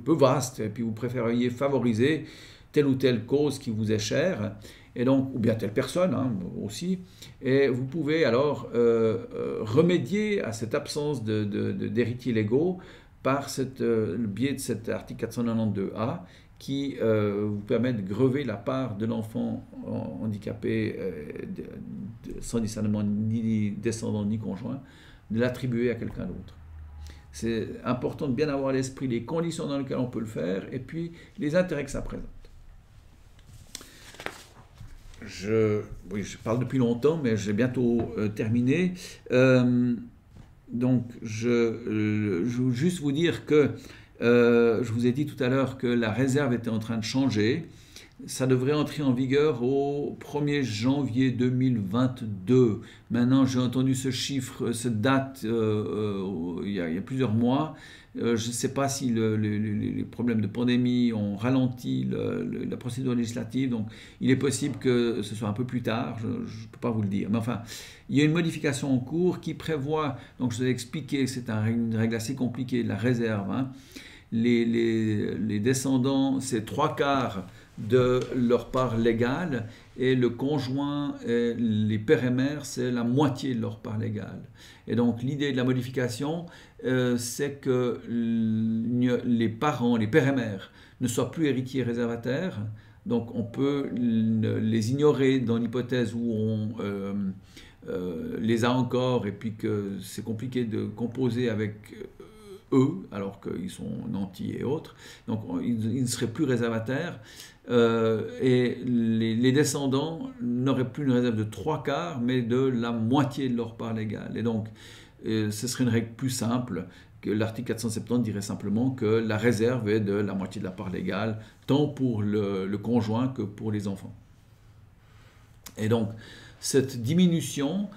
vaste, et puis vous préfériez favoriser telle ou telle cause qui vous est chère, et donc, ou bien telle personne aussi, et vous pouvez alors remédier à cette absence d'héritiers légaux par le biais de cet article 492A qui vous permet de grever la part de l'enfant handicapé sans discernement ni descendant ni conjoint, de l'attribuer à quelqu'un d'autre. C'est important de bien avoir à l'esprit les conditions dans lesquelles on peut le faire et puis les intérêts que ça présente. Je parle depuis longtemps, mais j'ai bientôt terminé. Donc, je veux juste vous dire que je vous ai dit tout à l'heure que la réserve était en train de changer. Ça devrait entrer en vigueur au 1er janvier 2022. Maintenant, j'ai entendu ce chiffre, cette date, il y a plusieurs mois. Je ne sais pas si les problèmes de pandémie ont ralenti la procédure législative, donc il est possible que ce soit un peu plus tard, je ne peux pas vous le dire. Mais enfin, il y a une modification en cours qui prévoit, donc je vous ai expliqué, c'est une règle assez compliquée de la réserve. Les descendants, c'est 3/4 de leur part légale, et le conjoint et les pères et mères, c'est la moitié de leur part légale. Et donc l'idée de la modification, c'est que les parents, les pères et mères, ne soient plus héritiers réservataires. Donc on peut les ignorer dans l'hypothèse où on les a encore, et puis que c'est compliqué de composer avec eux, alors qu'ils sont nantis et autres. Donc ils ne seraient plus réservataires. Et les descendants n'auraient plus une réserve de 3/4, mais de la moitié de leur part légale. Et donc, ce serait une règle plus simple, que l'article 470 dirait simplement que la réserve est de la moitié de la part légale, tant pour le conjoint que pour les enfants. Et donc, cette diminution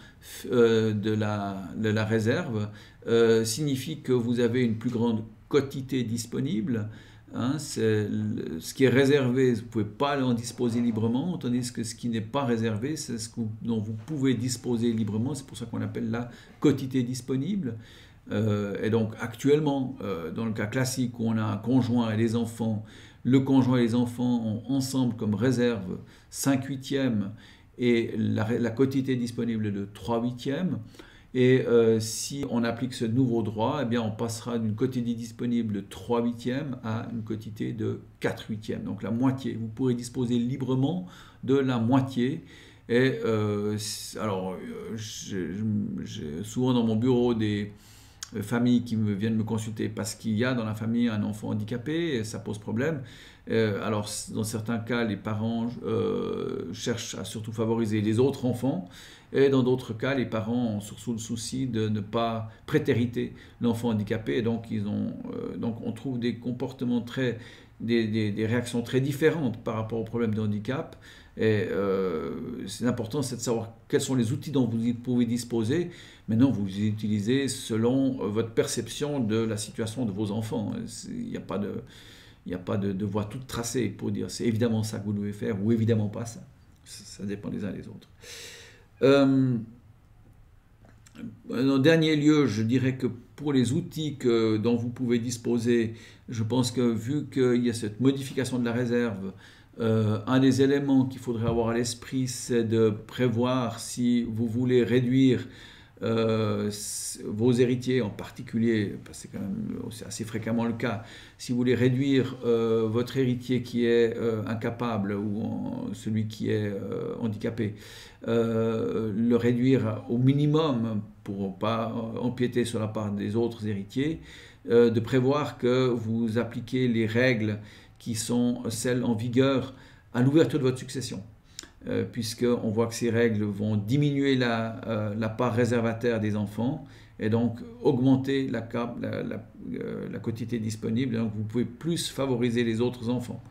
de la réserve signifie que vous avez une plus grande quotité disponible. Hein, ce qui est réservé, vous ne pouvez pas en disposer librement, tandis que ce qui n'est pas réservé, c'est ce dont vous pouvez disposer librement. C'est pour ça qu'on appelle la quotité disponible. Et donc actuellement, dans le cas classique où on a un conjoint et les enfants, le conjoint et les enfants ont ensemble comme réserve 5/8 et la quotité disponible est de 3/8. Et si on applique ce nouveau droit, eh bien on passera d'une quotité disponible de 3/8 à une quotité de 4/8, donc la moitié. Vous pourrez disposer librement de la moitié. Et alors, j'ai souvent dans mon bureau des familles qui viennent me consulter parce qu'il y a dans la famille un enfant handicapé et ça pose problème. Alors, dans certains cas, les parents cherchent à surtout favoriser les autres enfants. Et dans d'autres cas, les parents ont surtout le souci de ne pas prétériter l'enfant handicapé. Et donc, donc on trouve des comportements des réactions très différentes par rapport au problème de handicap. Et c'est important, c'est de savoir quels sont les outils dont vous pouvez disposer. Maintenant, vous les utilisez selon votre perception de la situation de vos enfants. Il n'y a pas de voie toute tracée pour dire c'est évidemment ça que vous devez faire ou évidemment pas ça. Ça dépend des uns des autres. En dernier lieu, je dirais que pour les outils dont vous pouvez disposer, je pense que vu qu'il y a cette modification de la réserve, un des éléments qu'il faudrait avoir à l'esprit, c'est de prévoir si vous voulez réduire vos héritiers en particulier, parce que c'est assez fréquemment le cas, si vous voulez réduire votre héritier qui est incapable ou celui qui est handicapé, le réduire au minimum pour ne pas empiéter sur la part des autres héritiers, de prévoir que vous appliquez les règles qui sont celles en vigueur à l'ouverture de votre succession. Puisqu'on voit que ces règles vont diminuer la part réservataire des enfants et donc augmenter la quotité disponible. Et donc vous pouvez plus favoriser les autres enfants.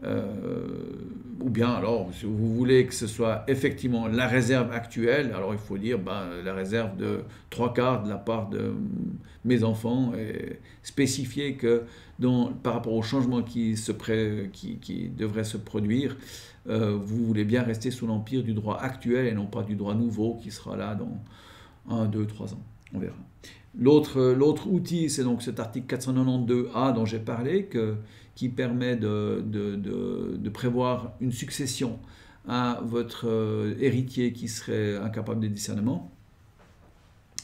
Ou bien alors, si vous voulez que ce soit effectivement la réserve actuelle, alors il faut dire la réserve de 3/4 de la part de mes enfants et spécifier que par rapport au changement qui devrait se produire, vous voulez bien rester sous l'empire du droit actuel et non pas du droit nouveau qui sera là dans 1, 2, 3 ans. On verra. L'autre outil, c'est donc cet article 492A dont j'ai parlé, qui permet de prévoir une succession à votre héritier qui serait incapable de discernement.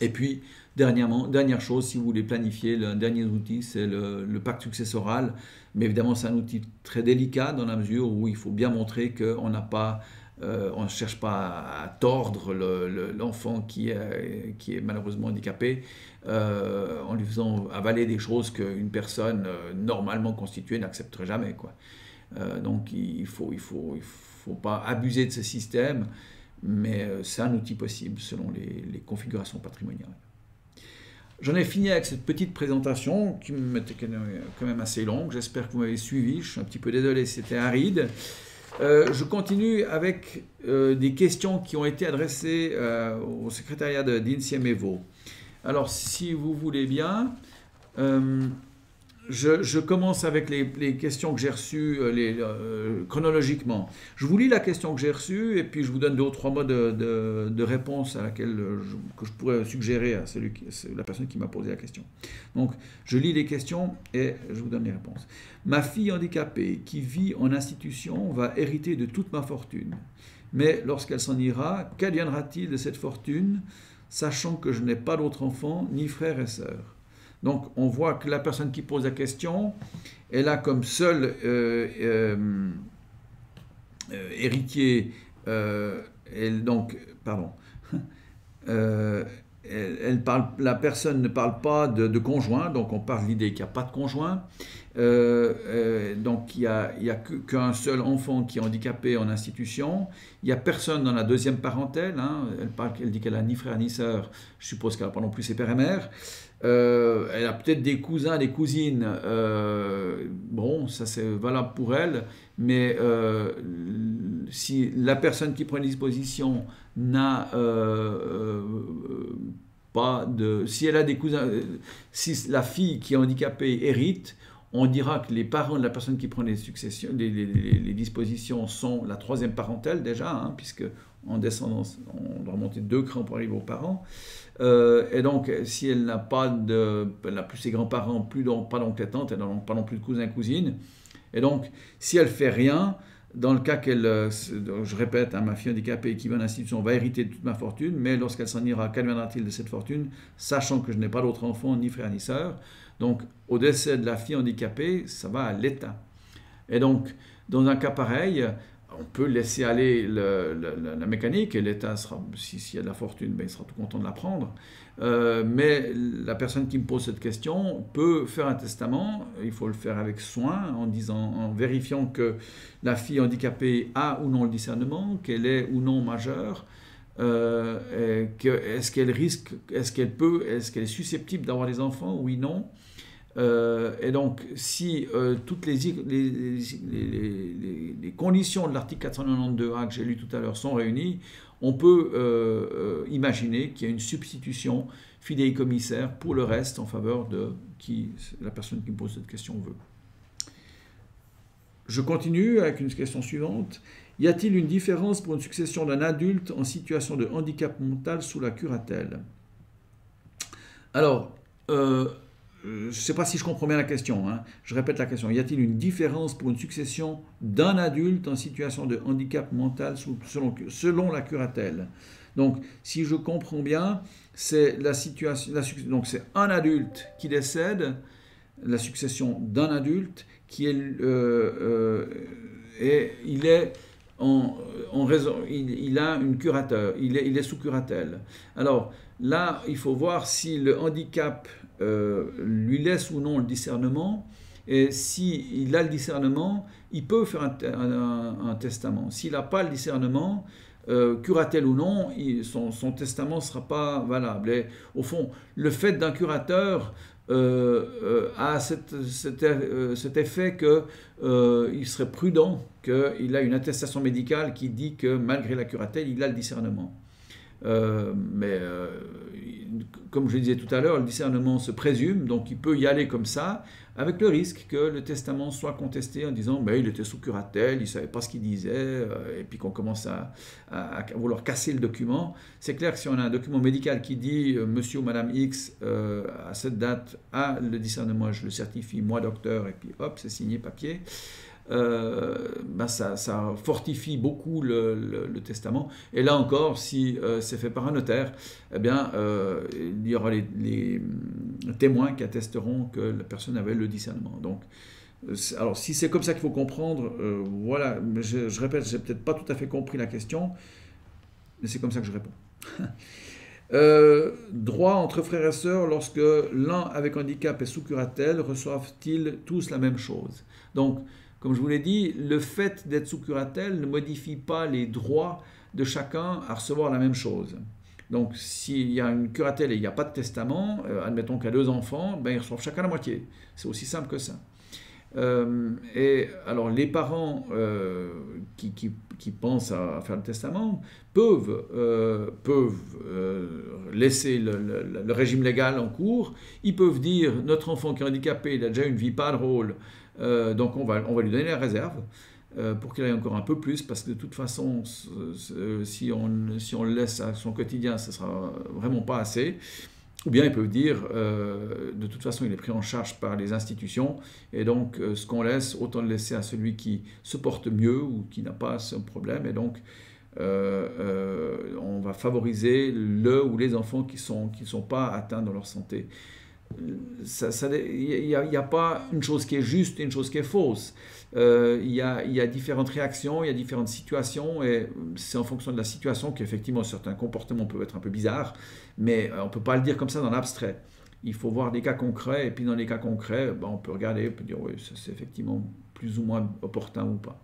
Et puis, dernière chose, si vous voulez planifier, le dernier outil, c'est le pacte successoral. Mais évidemment, c'est un outil très délicat dans la mesure où il faut bien montrer qu'on on ne cherche pas à tordre l'enfant qui est malheureusement handicapé en lui faisant avaler des choses qu'une personne normalement constituée n'accepterait jamais, quoi. Donc il faut pas abuser de ce système, mais c'est un outil possible selon les configurations patrimoniales. J'en ai fini avec cette petite présentation qui m'était quand même assez longue. J'espère que vous m'avez suivi. Je suis un petit peu désolé, c'était aride. Je continue avec des questions qui ont été adressées au secrétariat d'INSIEM Evo. Alors, si vous voulez bien, je commence avec les questions que j'ai reçues chronologiquement. Je vous lis la question que j'ai reçue et puis je vous donne 2 ou 3 mots de réponse à laquelle que je pourrais suggérer à la personne qui m'a posé la question. Donc, je lis les questions et je vous donne les réponses. Ma fille handicapée qui vit en institution va hériter de toute ma fortune. Mais lorsqu'elle s'en ira, qu'adviendra-t-il de cette fortune, sachant que je n'ai pas d'autres enfants, ni frères et sœurs? Donc, on voit que la personne qui pose la question, elle a comme seul héritier, la personne ne parle pas de conjoint, donc on parle de l'idée qu'il n'y a pas de conjoint. Donc il n'y a qu'un seul enfant qui est handicapé en institution. Il n'y a personne dans la deuxième parentèle. Hein. Elle dit qu'elle n'a ni frère ni sœur. Je suppose qu'elle n'a pas non plus ses pères et mères. Elle a peut-être des cousins, des cousines. Bon, ça c'est valable pour elle. Mais si la personne qui prend une disposition n'a pas de... Si elle a des cousins... si la fille qui est handicapée hérite, on dira que les parents de la personne qui prend les dispositions sont la troisième parentèle déjà, hein, puisque en descendance, on doit remonter 2 crans pour arriver aux parents. Et donc, si elle n'a plus ses grands-parents, pas d'oncle et tante, elle n'a pas non plus de cousins et cousines. Et donc, si elle ne fait rien, dans le cas qu'elle, je répète, hein, ma fille handicapée qui va en institution va hériter de toute ma fortune, mais lorsqu'elle s'en ira, qu'adviendra-t-il de cette fortune, sachant que je n'ai pas d'autres enfants, ni frères ni sœurs? Donc, au décès de la fille handicapée, ça va à l'État. Et donc, dans un cas pareil, on peut laisser aller la mécanique, et l'État, s'il y a de la fortune, ben, il sera tout content de la prendre. Mais la personne qui me pose cette question peut faire un testament, il faut le faire avec soin, en vérifiant que la fille handicapée a ou non le discernement, qu'elle est ou non majeure, est-ce qu'elle risque, est-ce qu'elle est susceptible d'avoir des enfants, oui, non. Et donc, si toutes les conditions de l'article 492A que j'ai lu tout à l'heure sont réunies, on peut imaginer qu'il y a une substitution fidéicommissaire pour le reste en faveur de la personne qui me pose cette question veut. Je continue avec une question suivante. Y a-t-il une différence pour une succession d'un adulte en situation de handicap mental sous la curatelle? Alors, je ne sais pas si je comprends bien la question, hein. Je répète la question. Y a-t-il une différence pour une succession d'un adulte en situation de handicap mental selon la curatelle? Donc, si je comprends bien, c'est donc c'est un adulte qui décède, la succession d'un adulte qui est et il est il a une curateur, il est sous curatelle. Alors là, il faut voir si le handicap lui laisse ou non le discernement, et s'il a le discernement, il peut faire un testament. S'il n'a pas le discernement, curatelle ou non, son testament ne sera pas valable. Et au fond, le fait d'un curateur a cet effet qu'il serait prudent qu'il a une attestation médicale qui dit que malgré la curatelle, il a le discernement. Mais comme je le disais tout à l'heure, le discernement se présume, donc il peut y aller comme ça, avec le risque que le testament soit contesté en disant il était sous curatelle, il ne savait pas ce qu'il disait, et puis qu'on commence à vouloir casser le document. C'est clair que si on a un document médical qui dit monsieur ou madame X à cette date a le discernement, je le certifie, moi docteur, et puis hop, c'est signé papier. Ça fortifie beaucoup le testament. Et là encore, si c'est fait par un notaire, eh bien, il y aura les témoins qui attesteront que la personne avait le discernement. Donc, alors, si c'est comme ça qu'il faut comprendre, voilà, je répète, j'ai peut-être pas tout à fait compris la question, mais c'est comme ça que je réponds. Droit entre frères et sœurs lorsque l'un avec handicap est sous curatelle, reçoivent-ils tous la même chose? Donc, comme je vous l'ai dit, le fait d'être sous curatelle ne modifie pas les droits de chacun à recevoir la même chose. Donc, s'il y a une curatelle et il n'y a pas de testament, admettons qu'il y a 2 enfants, ben, ils reçoivent chacun la moitié. C'est aussi simple que ça. Et alors les parents qui pensent à faire le testament peuvent laisser le régime légal en cours. Ils peuvent dire notre enfant qui est handicapé, il a déjà une vie pas drôle, donc on va lui donner la réserve. Pour qu'il aille encore un peu plus, parce que de toute façon, si on le laisse à son quotidien, ce ne sera vraiment pas assez. Ou bien ils peuvent dire, de toute façon, il est pris en charge par les institutions, et donc ce qu'on laisse, autant le laisser à celui qui se porte mieux ou qui n'a pas ce problème, et donc on va favoriser le ou les enfants qui sont pas atteints dans leur santé. Il n'y a pas une chose qui est juste et une chose qui est fausse. Il y a différentes réactions, il y a différentes situations, et c'est en fonction de la situation qu'effectivement certains comportements peuvent être un peu bizarres, mais on ne peut pas le dire comme ça dans l'abstrait. Il faut voir des cas concrets, et puis dans les cas concrets, on peut regarder, on peut dire oui, c'est effectivement plus ou moins opportun ou pas.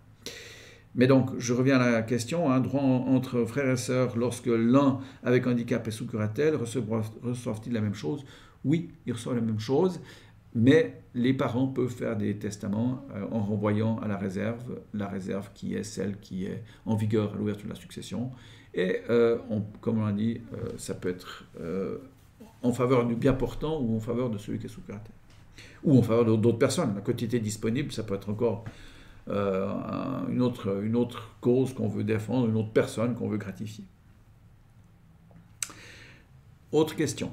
Mais donc, je reviens à la question, droit entre frères et sœurs, lorsque l'un avec handicap est sous curatelle, reçoivent-ils la même chose? Oui, ils reçoivent la même chose, mais les parents peuvent faire des testaments en renvoyant à la réserve qui est celle qui est en vigueur à l'ouverture de la succession. Et comme on l'a dit, ça peut être en faveur du bien portant ou en faveur de celui qui est sous curatelle. Ou en faveur d'autres personnes. La quotité disponible, ça peut être encore une autre cause qu'on veut défendre, une autre personne qu'on veut gratifier. Autre question.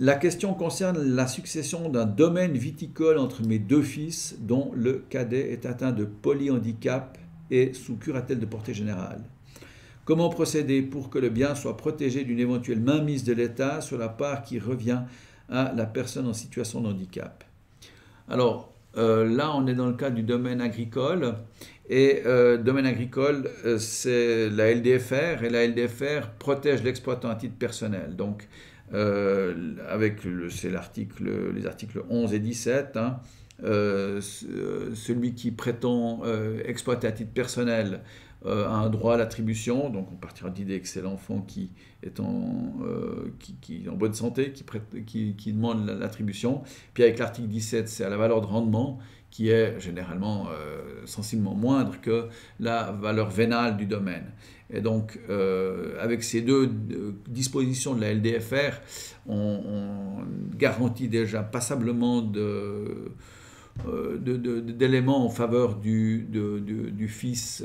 La question concerne la succession d'un domaine viticole entre mes deux fils, dont le cadet est atteint de polyhandicap et sous curatelle de portée générale. Comment procéder pour que le bien soit protégé d'une éventuelle mainmise de l'État sur la part qui revient à la personne en situation de handicap? Alors, là, on est dans le cas du domaine agricole, et domaine agricole, c'est la LDFR, et la LDFR protège l'exploitant à titre personnel. Donc, c'est les articles 11 et 17, celui qui prétend exploiter à titre personnel a un droit à l'attribution, donc on partira de l'idée que c'est l'enfant qui est en bonne santé, qui demande l'attribution. Puis avec l'article 17, c'est à la valeur de rendement, qui est généralement sensiblement moindre que la valeur vénale du domaine. Et donc, avec ces deux dispositions de la LDFR, on garantit déjà passablement d'éléments en faveur du fils,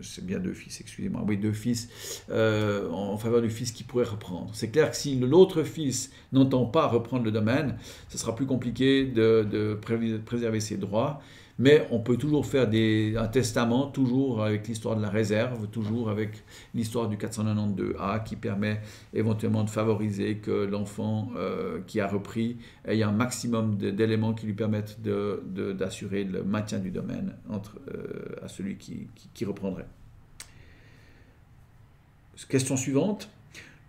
c'est bien deux fils, excusez-moi, oui, deux fils, en faveur du fils qui pourrait reprendre. C'est clair que si l'autre fils n'entend pas reprendre le domaine, ce sera plus compliqué de préserver ses droits. Mais on peut toujours faire un testament, toujours avec l'histoire de la réserve, toujours avec l'histoire du 492A qui permet éventuellement de favoriser que l'enfant qui a repris ait un maximum d'éléments qui lui permettent d'assurer le maintien du domaine à celui qui reprendrait. Question suivante.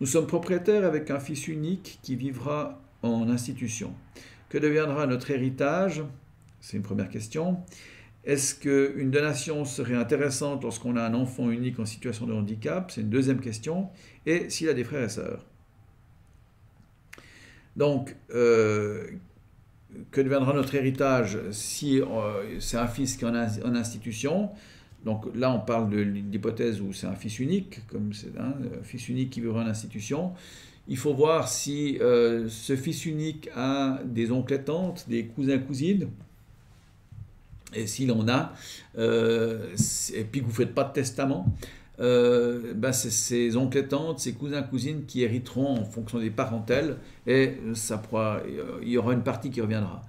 Nous sommes propriétaires avec un fils unique qui vivra en institution. Que deviendra notre héritage ? C'est une première question. Est-ce qu'une donation serait intéressante lorsqu'on a un enfant unique en situation de handicap? C'est une deuxième question. Et s'il a des frères et sœurs? Donc, que deviendra notre héritage si c'est un fils qui est en institution? Donc là, on parle de l'hypothèse où c'est un fils unique, comme c'est un fils unique qui vivra en institution. Il faut voir si ce fils unique a des oncles et tantes, des cousins et cousines. Et s'il en a, et puis que vous ne faites pas de testament, c'est ses oncles et tantes, ses cousins et cousines qui hériteront en fonction des parentèles, et il y aura une partie qui reviendra.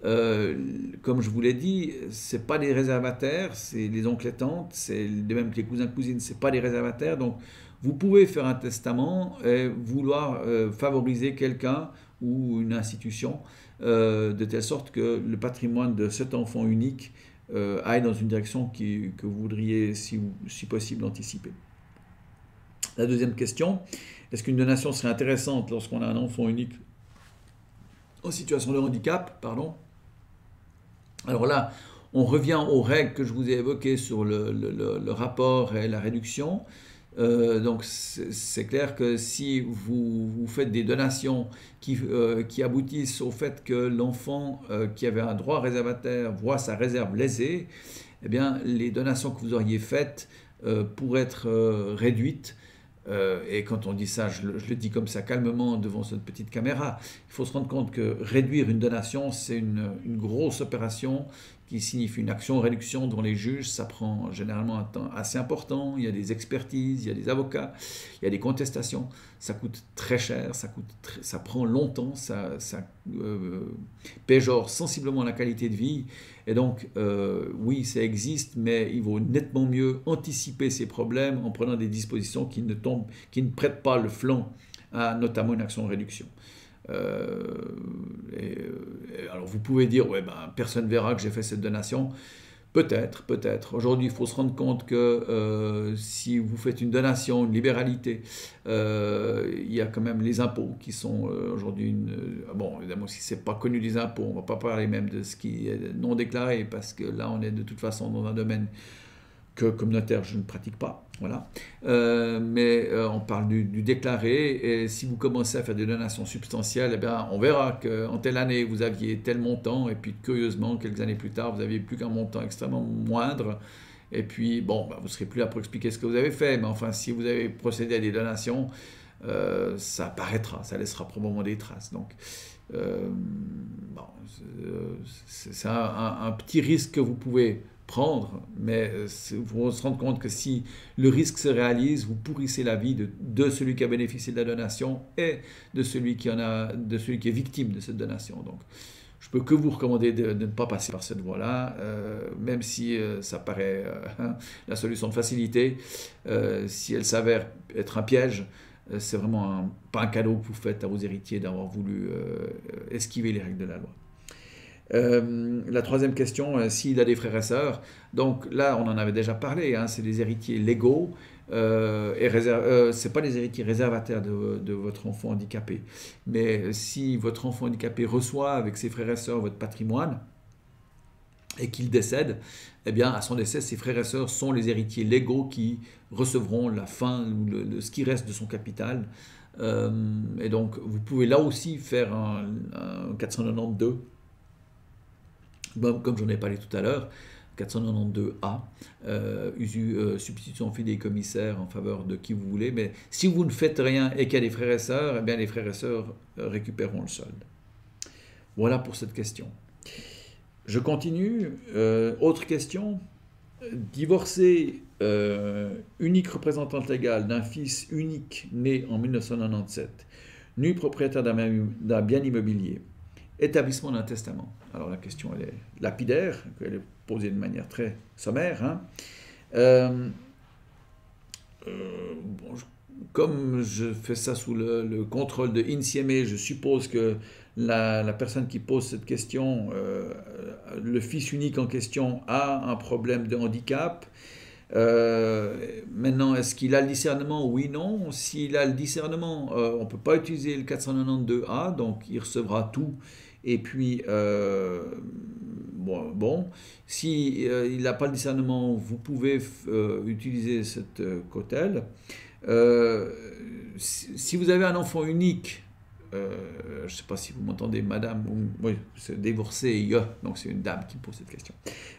Comme je vous l'ai dit, ce n'est pas des réservataires, c'est les oncles et tantes, c'est de même que les cousins et cousines, ce n'est pas des réservataires. Donc vous pouvez faire un testament et vouloir favoriser quelqu'un ou une institution, de telle sorte que le patrimoine de cet enfant unique aille dans une direction que vous voudriez, si possible, anticiper. La deuxième question, est-ce qu'une donation serait intéressante lorsqu'on a un enfant unique en situation de handicap? Alors là, on revient aux règles que je vous ai évoquées sur le rapport et la réduction. Donc c'est clair que si vous faites des donations qui aboutissent au fait que l'enfant qui avait un droit réservataire voit sa réserve lésée, eh bien les donations que vous auriez faites pourraient être réduites. Et quand on dit ça, je le dis comme ça calmement devant cette petite caméra, il faut se rendre compte que réduire une donation, c'est une grosse opération qui signifie une action-réduction dont les juges, ça prend généralement un temps assez important, il y a des expertises, il y a des avocats, il y a des contestations, ça coûte très cher, ça prend longtemps, ça péjore sensiblement la qualité de vie, et donc oui, ça existe, mais il vaut nettement mieux anticiper ces problèmes en prenant des dispositions qui ne prêtent pas le flanc à notamment une action-réduction. Alors vous pouvez dire, ouais, ben, personne ne verra que j'ai fait cette donation. Peut-être, peut-être. Aujourd'hui, il faut se rendre compte que si vous faites une donation, une libéralité, il y a quand même les impôts qui sont aujourd'hui bon, évidemment, si ce n'est pas connu des impôts, on ne va pas parler même de ce qui est non déclaré, parce que là, on est de toute façon dans un domaine que comme notaire, je ne pratique pas, voilà. Mais on parle du déclaré, et si vous commencez à faire des donations substantielles, eh bien, on verra qu'en telle année, vous aviez tel montant, et puis curieusement, quelques années plus tard, vous n'aviez plus qu'un montant extrêmement moindre, et puis, bon, vous ne serez plus là pour expliquer ce que vous avez fait, mais enfin, si vous avez procédé à des donations, ça apparaîtra, ça laissera probablement des traces. Donc, bon, c'est un petit risque que vous pouvez prendre, mais vous se rendre compte que si le risque se réalise, vous pourrissez la vie de celui qui a bénéficié de la donation et de celui qui est victime de cette donation. Donc, je peux que vous recommander de ne pas passer par cette voie-là, même si ça paraît la solution de facilité. Si elle s'avère être un piège, c'est vraiment pas un cadeau que vous faites à vos héritiers d'avoir voulu esquiver les règles de la loi. La troisième question, s'il a des frères et sœurs, donc là on en avait déjà parlé, hein, c'est des héritiers légaux, c'est pas des héritiers réservataires de votre enfant handicapé, mais si votre enfant handicapé reçoit avec ses frères et sœurs votre patrimoine et qu'il décède, eh bien à son décès, ses frères et sœurs sont les héritiers légaux qui recevront la fin ou ce qui reste de son capital. Et donc vous pouvez là aussi faire un 492. Comme j'en ai parlé tout à l'heure, 492A, substitution fidéicommissaire en faveur de qui vous voulez, mais si vous ne faites rien et qu'il y a des frères et sœurs, eh bien les frères et sœurs récupéreront le solde. Voilà pour cette question. Je continue. Autre question. Divorcé, unique représentante légale d'un fils unique né en 1997, nu propriétaire d'un bien immobilier, établissement d'un testament. Alors la question elle est lapidaire, elle est posée de manière très sommaire. Hein. Comme je fais ça sous le contrôle de INSIEME, je suppose que la personne qui pose cette question, le fils unique en question a un problème de handicap. Maintenant, est-ce qu'il a le discernement? Oui, non. S'il a le discernement, on ne peut pas utiliser le 492A, donc il recevra tout. Et puis, si il n'a pas le discernement, vous pouvez utiliser cette cotelle. Si vous avez un enfant unique, je ne sais pas si vous m'entendez, madame, oui, c'est divorcé, donc c'est une dame qui me pose cette question.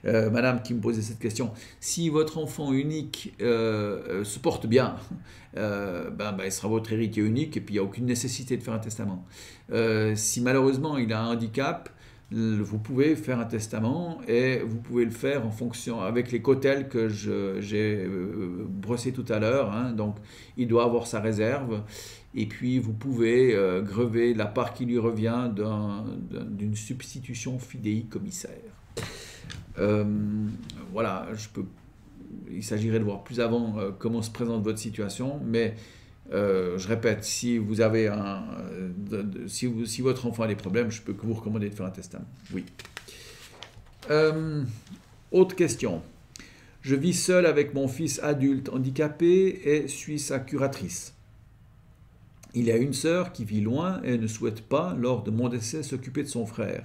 Madame qui me posait cette question, si votre enfant unique se porte bien, il sera votre héritier unique et puis il n'y a aucune nécessité de faire un testament. Si malheureusement il a un handicap, vous pouvez faire un testament et vous pouvez le faire en fonction avec les cotelles que j'ai brossées tout à l'heure. Hein, donc il doit avoir sa réserve. Et puis, vous pouvez grever la part qui lui revient d'une substitution fidéicommissaire. Voilà, il s'agirait de voir plus avant comment se présente votre situation, mais je répète, si vous avez si votre enfant a des problèmes, je peux que vous recommander de faire un testament. Oui. Autre question. Je vis seul avec mon fils adulte handicapé et suis sa curatrice. Il y a une sœur qui vit loin et ne souhaite pas, lors de mon décès, s'occuper de son frère.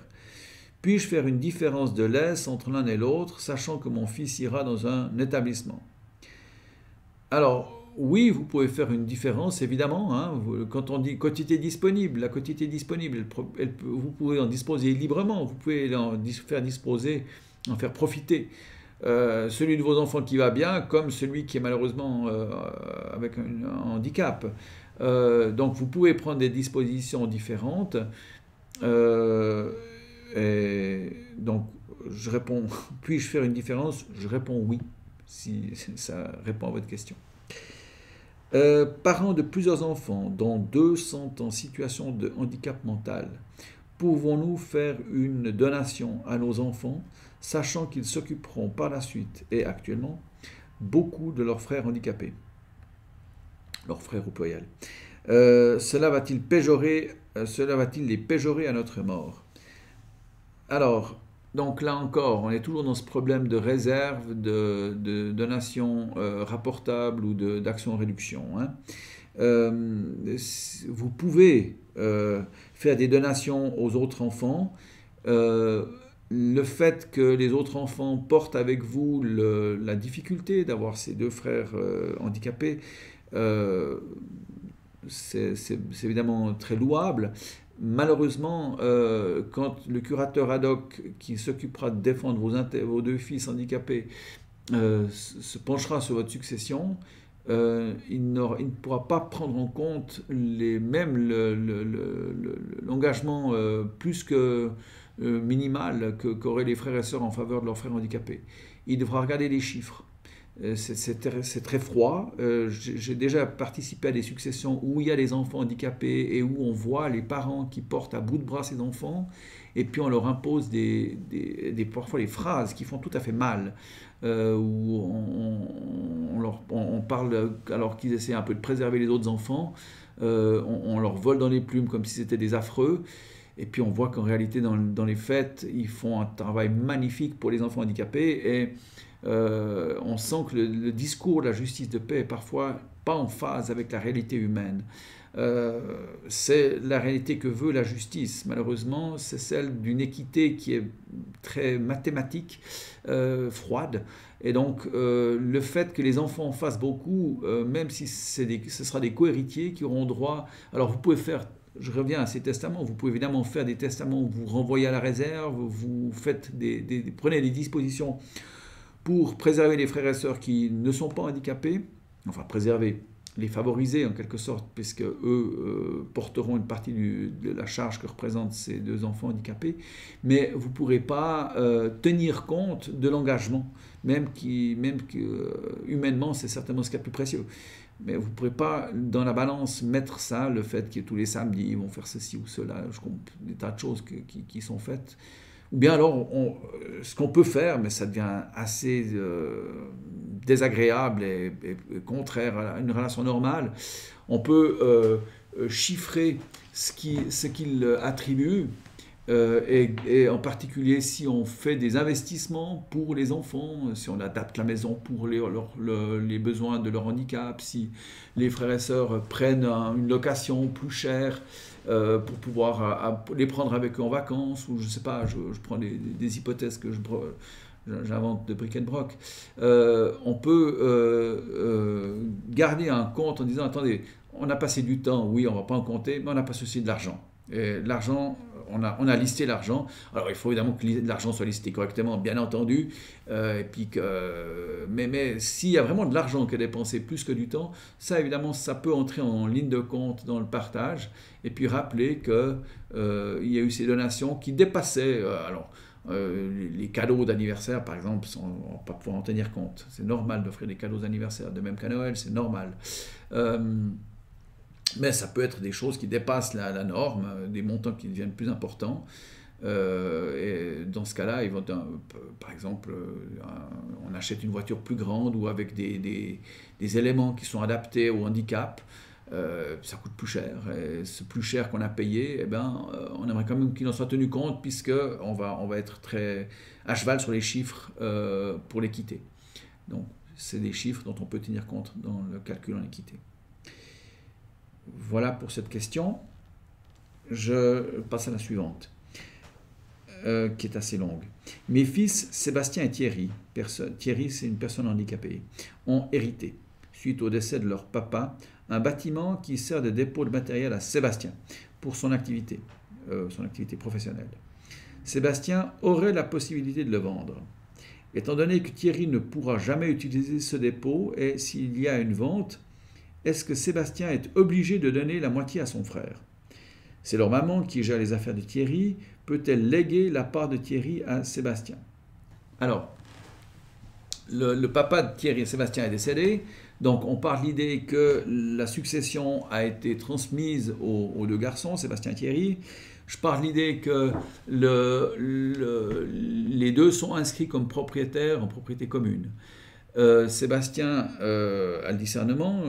Puis-je faire une différence de laisse entre l'un et l'autre, sachant que mon fils ira dans un établissement? Alors, oui, vous pouvez faire une différence, évidemment. Hein. Quand on dit quotité disponible, la quotité disponible, vous pouvez en disposer librement, vous pouvez faire disposer, en faire profiter celui de vos enfants qui va bien, comme celui qui est malheureusement avec un handicap. Donc vous pouvez prendre des dispositions différentes. Et donc je réponds, puis-je faire une différence? Je réponds oui, si ça répond à votre question. Parents de plusieurs enfants, dont 2 sont en situation de handicap mental, pouvons-nous faire une donation à nos enfants, sachant qu'ils s'occuperont par la suite et actuellement beaucoup de leurs frères handicapés, leurs frères au pluriel. Cela va-t-il les péjorer à notre mort? Alors, donc là encore, on est toujours dans ce problème de réserve, de donation rapportable ou d'action-réduction. Hein. Vous pouvez faire des donations aux autres enfants. Le fait que les autres enfants portent avec vous la difficulté d'avoir ces 2 frères handicapés, c'est évidemment très louable. Malheureusement, quand le curateur ad hoc qui s'occupera de défendre vos 2 fils handicapés se penchera sur votre succession, il ne pourra pas prendre en compte même l'engagement plus que minimal qu'auraient les frères et sœurs en faveur de leurs frères handicapés. Il devra regarder les chiffres. C'est très froid. J'ai déjà participé à des successions où il y a des enfants handicapés et où on voit les parents qui portent à bout de bras ces enfants et puis on leur impose parfois des phrases qui font tout à fait mal, où on parle alors qu'ils essaient un peu de préserver les autres enfants, on leur vole dans les plumes comme si c'était des affreux. Et puis on voit qu'en réalité, dans les faits, ils font un travail magnifique pour les enfants handicapés. Et on sent que le discours de la justice de paix est parfois pas en phase avec la réalité humaine. C'est la réalité que veut la justice. Malheureusement, c'est celle d'une équité qui est très mathématique, froide. Et donc, le fait que les enfants fassent beaucoup, même si ce sera des co-héritiers qui auront droit... Alors, vous pouvez faire... Je reviens à ces testaments. Vous pouvez évidemment faire des testaments où vous renvoyez à la réserve, vous faites prenez des dispositions pour préserver les frères et sœurs qui ne sont pas handicapés, enfin préserver, les favoriser en quelque sorte, puisque eux porteront une partie de la charge que représentent ces 2 enfants handicapés, mais vous ne pourrez pas tenir compte de l'engagement, même que humainement c'est certainement ce qu'il y a de plus précieux. Mais vous ne pourrez pas, dans la balance, mettre ça, le fait que tous les samedis, ils vont faire ceci ou cela, des tas de choses qui sont faites. Ou bien alors, ce qu'on peut faire, mais ça devient assez désagréable et contraire à une relation normale, on peut chiffrer ce qu'il attribue, et en particulier si on fait des investissements pour les enfants, si on adapte la maison pour les besoins de leur handicap, si les frères et sœurs prennent une location plus chère pour pouvoir les prendre avec eux en vacances, ou je ne sais pas, je prends des hypothèses que j'invente de bric et de broc. On peut garder un compte en disant, attendez, on a passé du temps, oui, on ne va pas en compter, mais on a passé aussi de l'argent. Et l'argent, on a listé l'argent. Alors, il faut évidemment que l'argent soit listé correctement, bien entendu. Mais s'il y a vraiment de l'argent qui est dépensé plus que du temps, ça, évidemment, ça peut entrer en ligne de compte dans le partage. Et puis, rappeler qu'il y a eu ces donations qui dépassaient... les cadeaux d'anniversaire, par exemple, on ne va pas pouvoir en tenir compte. C'est normal d'offrir des cadeaux d'anniversaire, de même qu'à Noël, c'est normal. Mais ça peut être des choses qui dépassent la norme, des montants qui deviennent plus importants. Et dans ce cas-là, par exemple, on achète une voiture plus grande ou avec des éléments qui sont adaptés au handicap. Ça coûte plus cher. Et ce plus cher qu'on a payé, on aimerait quand même qu'il en soit tenu compte, puisqu'on va être très à cheval sur les chiffres pour l'équité. Donc, c'est des chiffres dont on peut tenir compte dans le calcul en équité. Voilà pour cette question. Je passe à la suivante, qui est assez longue. Mes fils Sébastien et Thierry, Thierry c'est une personne handicapée, ont hérité. suite au décès de leur papa, un bâtiment qui sert de dépôt de matériel à Sébastien pour son activité professionnelle. Sébastien aurait la possibilité de le vendre. Étant donné que Thierry ne pourra jamais utiliser ce dépôt et s'il y a une vente, est-ce que Sébastien est obligé de donner la moitié à son frère? C'est leur maman qui gère les affaires de Thierry. Peut-elle léguer la part de Thierry à Sébastien? Alors, le papa de Thierry et Sébastien est décédé, donc on part de l'idée que la succession a été transmise aux deux garçons, Sébastien et Thierry. Je pars de l'idée que les deux sont inscrits comme propriétaires en propriété commune. Sébastien a le discernement,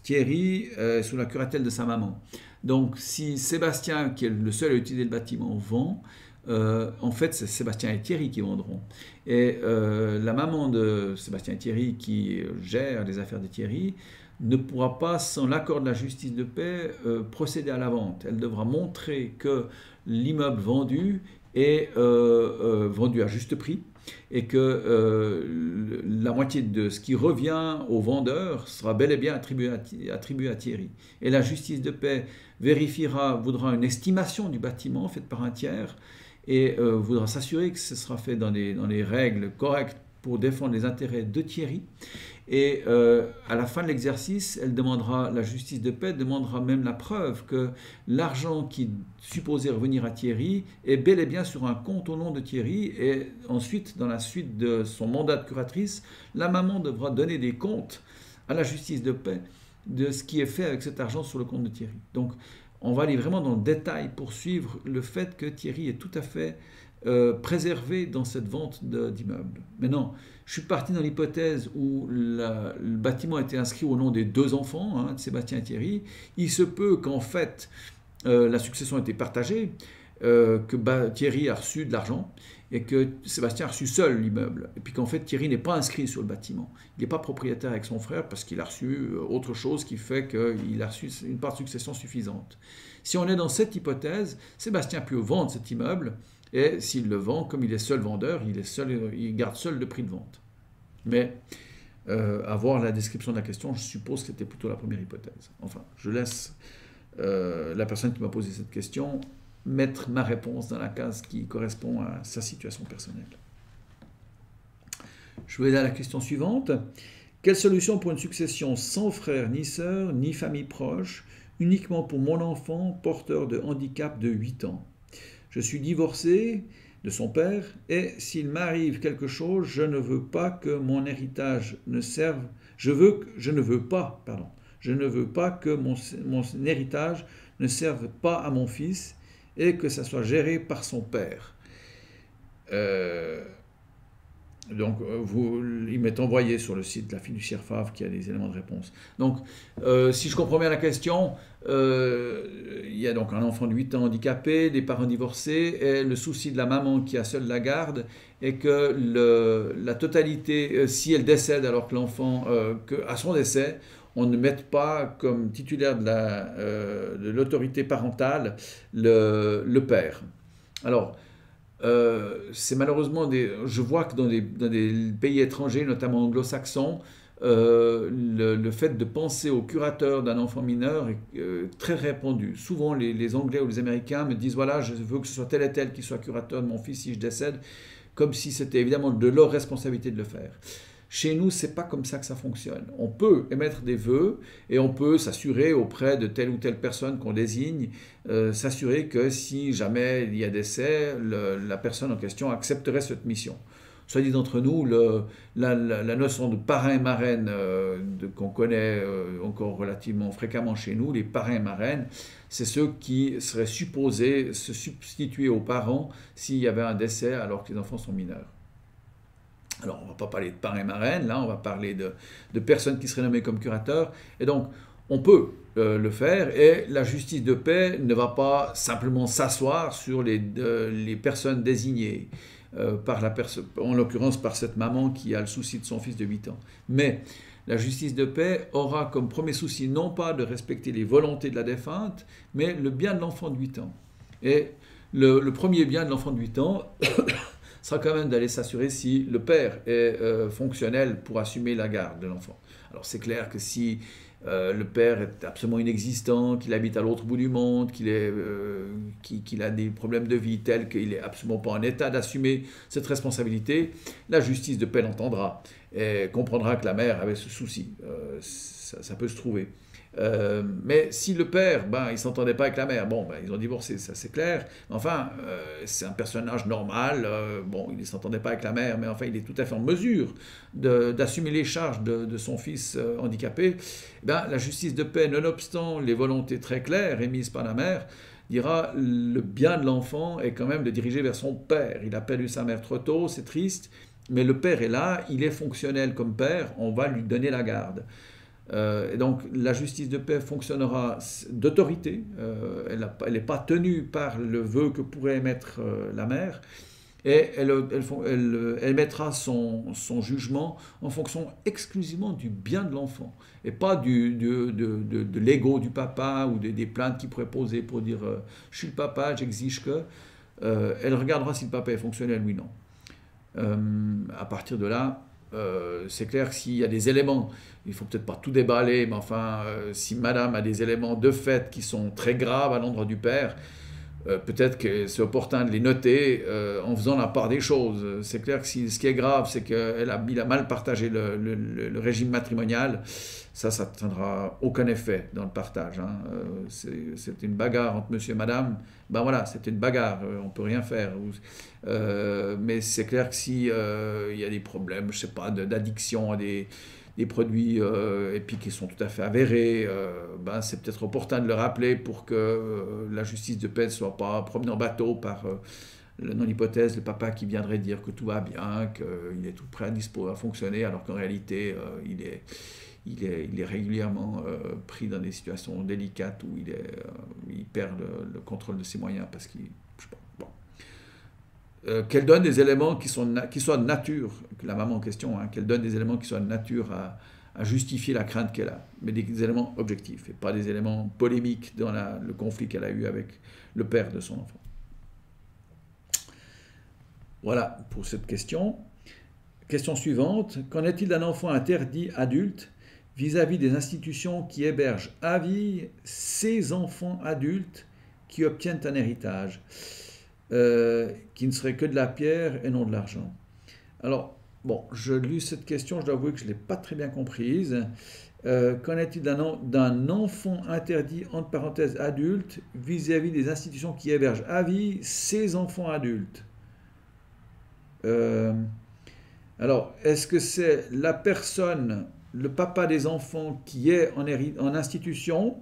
Thierry est sous la curatelle de sa maman. Donc si Sébastien, qui est le seul à utiliser le bâtiment, vend, en fait c'est Sébastien et Thierry qui vendront. Et la maman de Sébastien et Thierry, qui gère les affaires de Thierry, ne pourra pas, sans l'accord de la justice de paix, procéder à la vente. Elle devra montrer que l'immeuble vendu est vendu à juste prix et que la moitié de ce qui revient au vendeur sera bel et bien attribué à Thierry. Et la justice de paix voudra une estimation du bâtiment faite par un tiers et voudra s'assurer que ce sera fait dans les règles correctes pour défendre les intérêts de Thierry. Et à la fin de l'exercice, la justice de paix demandera même la preuve que l'argent qui supposé revenir à Thierry est bel et bien sur un compte au nom de Thierry. Et ensuite, dans la suite de son mandat de curatrice, la maman devra donner des comptes à la justice de paix de ce qui est fait avec cet argent sur le compte de Thierry. Donc, on va aller vraiment dans le détail pour suivre le fait que Thierry est tout à fait préservé dans cette vente d'immeuble. Maintenant, je suis parti dans l'hypothèse où le bâtiment a été inscrit au nom des deux enfants, de Sébastien et Thierry. Il se peut qu'en fait, la succession ait été partagée, que Thierry a reçu de l'argent et que Sébastien a reçu seul l'immeuble. Et puis qu'en fait, Thierry n'est pas inscrit sur le bâtiment. Il n'est pas propriétaire avec son frère parce qu'il a reçu autre chose qui fait qu'il a reçu une part de succession suffisante. Si on est dans cette hypothèse, Sébastien peut vendre cet immeuble. Et s'il le vend, comme il est seul vendeur, il garde seul le prix de vente. Mais à voir la description de la question, je suppose que c'était plutôt la première hypothèse. Enfin, je laisse la personne qui m'a posé cette question mettre ma réponse dans la case qui correspond à sa situation personnelle. Je vais aller à la question suivante. Quelle solution pour une succession sans frère ni sœur, ni famille proche, uniquement pour mon enfant porteur de handicap de 8 ans? Je suis divorcé de son père et s'il m'arrive quelque chose, je ne veux pas que mon héritage ne serve. Je ne veux pas que mon héritage ne serve pas à mon fils et que ça soit géré par son père. Donc, il m'est envoyé sur le site de la fiduciaire Favre qui a des éléments de réponse. Donc, si je comprends bien la question, il y a donc un enfant de 8 ans handicapé, des parents divorcés, et le souci de la maman qui a seule la garde est que la totalité, si elle décède alors que l'enfant, à son décès, on ne mette pas comme titulaire de l'autorité parentale le père. Alors, c'est malheureusement je vois que dans des pays étrangers, notamment anglo-saxons, le fait de penser au curateur d'un enfant mineur est très répandu. Souvent, les Anglais ou les Américains me disent « Voilà, je veux que ce soit tel et tel qui soit curateur de mon fils si je décède », comme si c'était évidemment de leur responsabilité de le faire. Chez nous, ce n'est pas comme ça que ça fonctionne. On peut émettre des vœux et on peut s'assurer auprès de telle ou telle personne qu'on désigne, s'assurer que si jamais il y a décès, la personne en question accepterait cette mission. Soit dit d'entre nous, la notion de parrain et marraine qu'on connaît encore relativement fréquemment chez nous, les parrains et marraines, c'est ceux qui seraient supposés se substituer aux parents s'il y avait un décès alors que les enfants sont mineurs. Alors, on ne va pas parler de parrain et marraine, là, on va parler de personnes qui seraient nommées comme curateurs. Et donc, on peut le faire et la justice de paix ne va pas simplement s'asseoir sur les personnes désignées, en l'occurrence par cette maman qui a le souci de son fils de 8 ans. Mais la justice de paix aura comme premier souci non pas de respecter les volontés de la défunte, mais le bien de l'enfant de 8 ans. Et le premier bien de l'enfant de 8 ans sera quand même d'aller s'assurer si le père est fonctionnel pour assumer la garde de l'enfant. Alors c'est clair que si le père est absolument inexistant, qu'il habite à l'autre bout du monde, qu'il a des problèmes de vie tels qu'il n'est absolument pas en état d'assumer cette responsabilité, la justice de paix l'entendra et comprendra que la mère avait ce souci. Ça peut se trouver. Mais si le père, il ne s'entendait pas avec la mère, ils ont divorcé, ça c'est clair. Enfin, c'est un personnage normal, il ne s'entendait pas avec la mère, mais enfin, il est tout à fait en mesure d'assumer les charges de son fils handicapé. La justice de paix, nonobstant les volontés très claires émises par la mère, dira le bien de l'enfant est quand même de diriger vers son père. Il a perdu sa mère trop tôt, c'est triste, mais le père est là, il est fonctionnel comme père, on va lui donner la garde. Et donc la justice de paix fonctionnera d'autorité, elle n'est pas tenue par le vœu que pourrait émettre la mère, et elle mettra son jugement en fonction exclusivement du bien de l'enfant, et pas de l'ego du papa ou des plaintes qu'il pourrait poser pour dire je suis le papa, j'exige que. Elle regardera si le papa est fonctionnel ou non. À partir de là, c'est clair que s'il y a des éléments, il ne faut peut-être pas tout déballer, mais enfin, si madame a des éléments de fait qui sont très graves à l'endroit du père, peut-être que c'est opportun de les noter en faisant la part des choses. C'est clair que ce qui est grave, c'est qu'il a mal partagé le régime matrimonial. Ça ne tiendra aucun effet dans le partage. C'est une bagarre entre monsieur et madame. C'est une bagarre, on ne peut rien faire. Mais c'est clair que s'il y a des problèmes, je ne sais pas, d'addiction à des produits et puis qui sont tout à fait avérés, c'est peut-être opportun de le rappeler pour que la justice de paix ne soit pas promenée en bateau par non-hypothèse, le papa qui viendrait dire que tout va bien, qu'il est tout prêt à fonctionner, alors qu'en réalité, il est régulièrement pris dans des situations délicates où il perd le contrôle de ses moyens parce qu'il... qu'elle donne des éléments qui soient de nature, la maman en question, qu'elle donne des éléments qui soient de nature à justifier la crainte qu'elle a, mais des éléments objectifs, et pas des éléments polémiques dans le conflit qu'elle a eu avec le père de son enfant. Voilà pour cette question. Question suivante. Qu'en est-il d'un enfant interdit adulte vis-à-vis des institutions qui hébergent à vie ces enfants adultes qui obtiennent un héritage qui ne serait que de la pierre et non de l'argent? Alors, je lis cette question, je dois avouer que je ne l'ai pas très bien comprise. Qu'en est-il d'un enfant interdit, entre parenthèses, adulte, vis-à-vis des institutions qui hébergent à vie ces enfants adultes? Alors, est-ce que c'est la personne, le papa des enfants qui est en institution?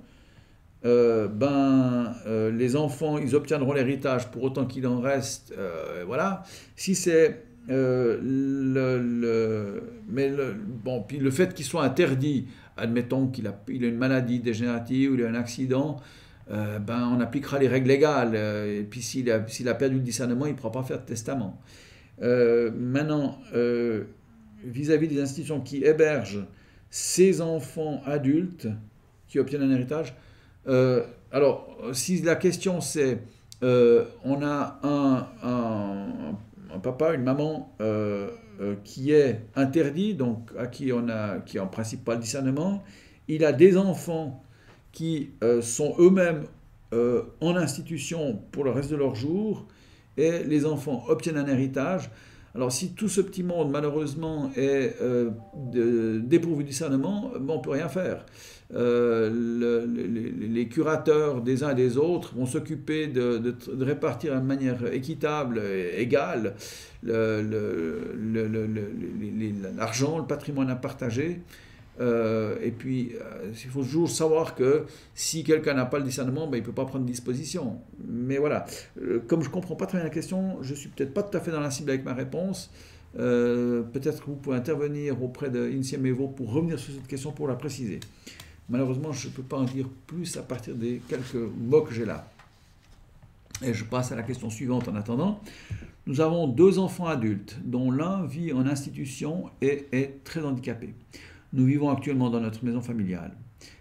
Les enfants, ils obtiendront l'héritage pour autant qu'il en reste, voilà. Si c'est puis le fait qu'il soit interdit, admettons qu'il a une maladie dégénérative ou il a un accident, on appliquera les règles légales, et puis s'il a perdu le discernement, il ne pourra pas faire de testament. Maintenant, vis-à-vis des institutions qui hébergent ces enfants adultes qui obtiennent un héritage, alors, si la question c'est, on a un papa, une maman qui est interdit, donc qui en principe pas le discernement, il a des enfants qui sont eux-mêmes en institution pour le reste de leur jour, et les enfants obtiennent un héritage. Alors si tout ce petit monde malheureusement est dépourvu de discernement, on ne peut rien faire. Les curateurs des uns et des autres vont s'occuper de répartir de manière équitable et égale l'argent, le patrimoine à partager. Et puis, il faut toujours savoir que si quelqu'un n'a pas le discernement, il ne peut pas prendre disposition. Mais voilà, comme je ne comprends pas très bien la question, je ne suis peut-être pas tout à fait dans la cible avec ma réponse. Peut-être que vous pouvez intervenir auprès de Insieme Evo pour revenir sur cette question pour la préciser. Malheureusement, je ne peux pas en dire plus à partir des quelques mots que j'ai là. Et je passe à la question suivante en attendant. Nous avons 2 enfants adultes, dont l'un vit en institution et est très handicapé. Nous vivons actuellement dans notre maison familiale.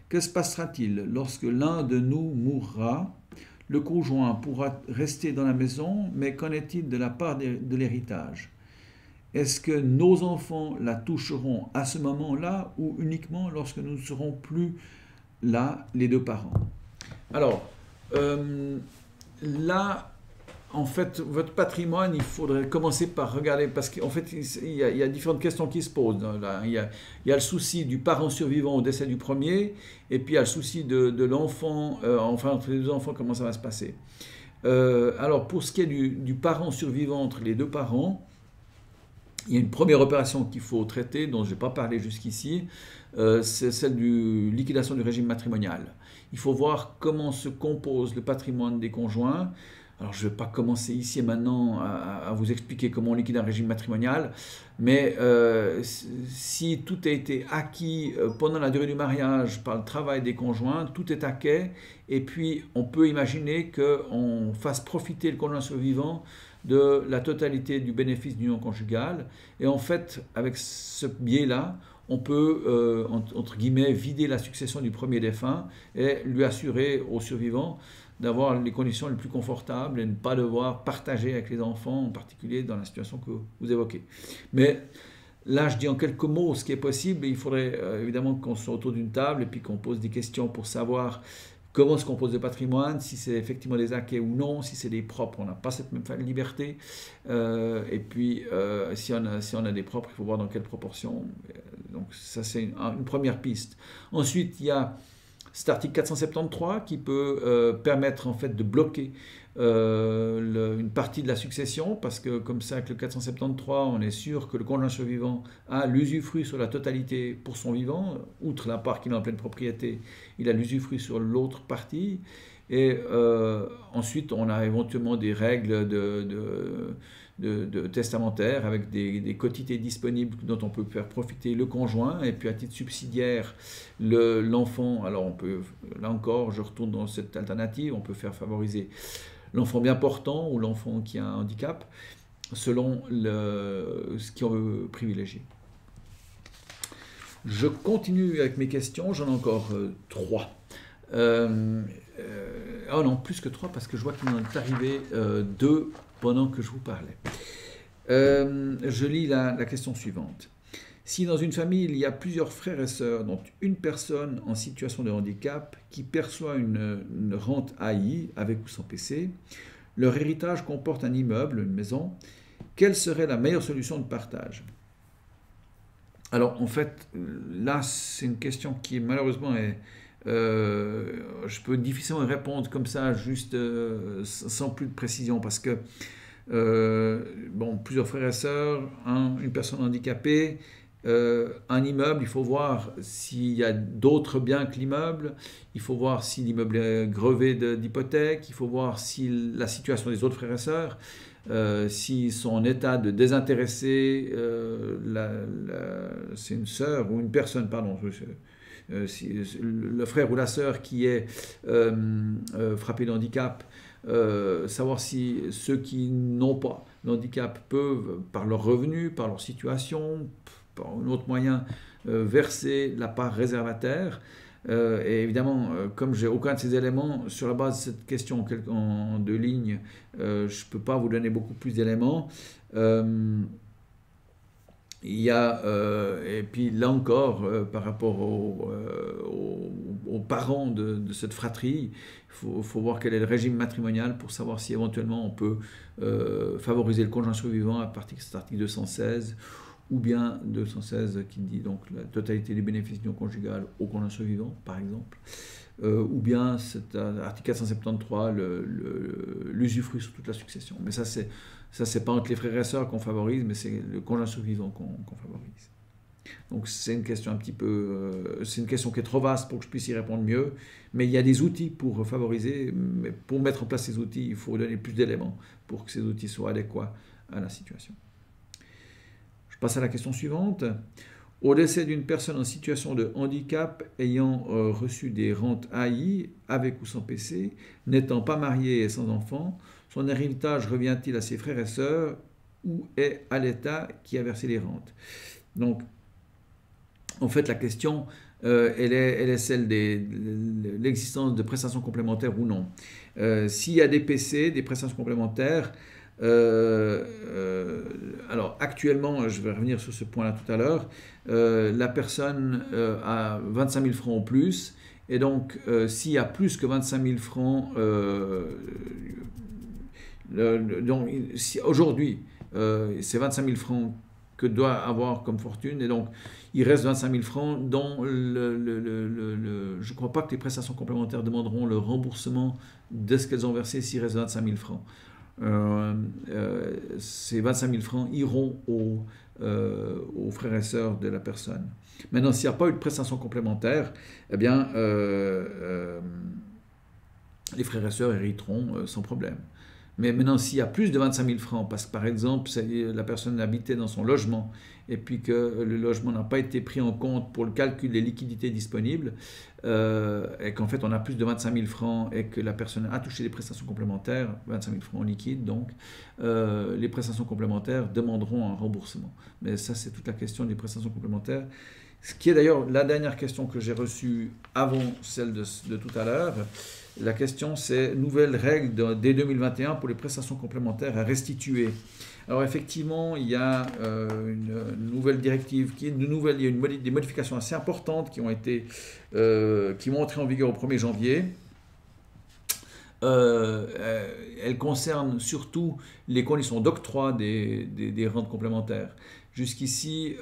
Que se passera-t-il lorsque l'un de nous mourra? Le conjoint pourra rester dans la maison, mais qu'en est-il de la part de l'héritage? est-ce que nos enfants la toucheront à ce moment-là ou uniquement lorsque nous ne serons plus là, les deux parents? Alors, là, en fait, votre patrimoine, il faudrait commencer par regarder, parce qu'en fait, il y a différentes questions qui se posent. Là. Il y a le souci du parent survivant au décès du premier, et puis il y a le souci de l'enfant, enfin, entre les deux enfants, comment ça va se passer. Alors, pour ce qui est du parent survivant entre les deux parents, il y a une première opération qu'il faut traiter, dont je n'ai pas parlé jusqu'ici, c'est celle de liquidation du régime matrimonial. Il faut voir comment se compose le patrimoine des conjoints. Alors, je ne vais pas commencer ici et maintenant à vous expliquer comment on liquide un régime matrimonial, mais si tout a été acquis pendant la durée du mariage par le travail des conjoints, tout est acquis, et puis on peut imaginer qu'on fasse profiter le conjoint survivant de la totalité du bénéfice d'union conjugale, et en fait, avec ce biais-là, on peut, entre guillemets, vider la succession du premier défunt et lui assurer au survivant d'avoir les conditions les plus confortables et ne pas devoir partager avec les enfants, en particulier dans la situation que vous évoquez. Mais là, je dis en quelques mots ce qui est possible. Il faudrait évidemment qu'on soit autour d'une table et puis qu'on pose des questions pour savoir comment se compose le patrimoine, si c'est effectivement des acquis ou non, si c'est des propres, on n'a pas cette même liberté. Et puis, si on a des propres, il faut voir dans quelle proportion. Donc ça, c'est une première piste. Ensuite, il y a cet article 473 qui peut permettre en fait de bloquer une partie de la succession, parce que comme ça, avec le 473, on est sûr que le conjoint survivant a l'usufruit sur la totalité pour son vivant, outre la part qu'il a en pleine propriété, il a l'usufruit sur l'autre partie. Et ensuite, on a éventuellement des règles de testamentaire avec des quotités disponibles dont on peut faire profiter le conjoint, et puis à titre subsidiaire l'enfant. Alors on peut, là encore, je retourne dans cette alternative, on peut faire favoriser l'enfant bien portant ou l'enfant qui a un handicap selon ce qu'on veut privilégier. Je continue avec mes questions, j'en ai encore 3. Oh non, plus que 3 parce que je vois qu'il m'en est arrivé 2 pendant que je vous parlais. Je lis la question suivante. Si dans une famille il y a plusieurs frères et sœurs, dont une personne en situation de handicap qui perçoit une rente AI avec ou sans PC, leur héritage comporte un immeuble, une maison, quelle serait la meilleure solution de partage? Alors en fait, là c'est une question qui malheureusement est... je peux difficilement répondre comme ça, juste sans plus de précision, parce que bon, plusieurs frères et sœurs, une personne handicapée, un immeuble, il faut voir s'il y a d'autres biens que l'immeuble, il faut voir si l'immeuble est grevé d'hypothèque, il faut voir si la situation des autres frères et sœurs, s'ils sont en état de désintéressé, c'est une sœur ou une personne, pardon, si le frère ou la sœur qui est frappé de handicap, savoir si ceux qui n'ont pas de handicap peuvent, par leur revenu, par leur situation, par un autre moyen, verser la part réservataire. Et évidemment, comme j'ai aucun de ces éléments, sur la base de cette question en 2 lignes, je ne peux pas vous donner beaucoup plus d'éléments. Il y a, et puis là encore, par rapport aux parents de cette fratrie, il faut voir quel est le régime matrimonial pour savoir si éventuellement on peut favoriser le conjoint survivant à partir de cet article 216, ou bien 216 qui dit donc la totalité des bénéfices d'union conjugale au conjoint survivant, par exemple, ou bien cet article 473, l'usufruit sur toute la succession. Mais ça, c'est pas entre les frères et sœurs qu'on favorise, mais c'est le conjoint survivant qu'on favorise. Donc c'est une question un petit peu, c'est une question qui est trop vaste pour que je puisse y répondre mieux, mais il y a des outils pour favoriser, mais pour mettre en place ces outils, il faut donner plus d'éléments pour que ces outils soient adéquats à la situation. Je passe à la question suivante. Au décès d'une personne en situation de handicap ayant reçu des rentes AI, avec ou sans PC, n'étant pas marié et sans enfant, son héritage revient-il à ses frères et sœurs ou est à l'État qui a versé les rentes? Donc, en fait, la question, elle est celle de l'existence de prestations complémentaires ou non. S'il y a des PC, des prestations complémentaires, Alors actuellement, je vais revenir sur ce point-là tout à l'heure, la personne a 25 000 francs ou plus, et donc s'il y a plus que 25 000 francs, donc aujourd'hui, c'est 25 000 francs que doit avoir comme fortune, et donc il reste 25 000 francs dont je ne crois pas que les prestations complémentaires demanderont le remboursement de ce qu'elles ont versé s'il reste 25 000 francs. Ces 25 000 francs iront aux frères et sœurs de la personne. Maintenant, s'il n'y a pas eu de prestation complémentaire, eh bien, les frères et sœurs hériteront sans problème. Mais maintenant, s'il y a plus de 25 000 francs, parce que par exemple, la personne habitait dans son logement et puis que le logement n'a pas été pris en compte pour le calcul des liquidités disponibles, et qu'en fait on a plus de 25 000 francs et que la personne a touché des prestations complémentaires, 25 000 francs en liquide, donc les prestations complémentaires demanderont un remboursement. Mais ça, c'est toute la question des prestations complémentaires. Ce qui est d'ailleurs la dernière question que j'ai reçue avant celle de tout à l'heure. La question, c'est nouvelles règles dès 2021 pour les prestations complémentaires à restituer. Alors effectivement, il y a une nouvelle directive, il y a des modifications assez importantes qui vont entrer en vigueur au 1er janvier. Elles concernent surtout les conditions d'octroi des rentes complémentaires. Jusqu'ici,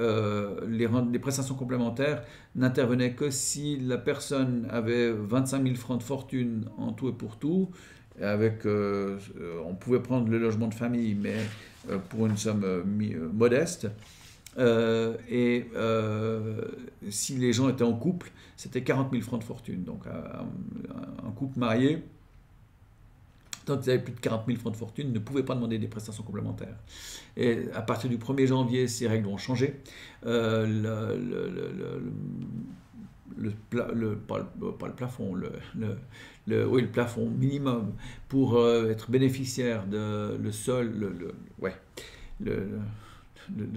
les prestations complémentaires n'intervenaient que si la personne avait 25 000 francs de fortune en tout et pour tout. On pouvait prendre le logement de famille, mais pour une somme modeste. Si les gens étaient en couple, c'était 40 000 francs de fortune. Donc un couple marié, tant qu'ils avaient plus de 40 000 francs de fortune, ne pouvaient pas demander des prestations complémentaires. Et à partir du 1er janvier, ces règles ont changé. Pas le plafond, le plafond minimum pour être bénéficiaire le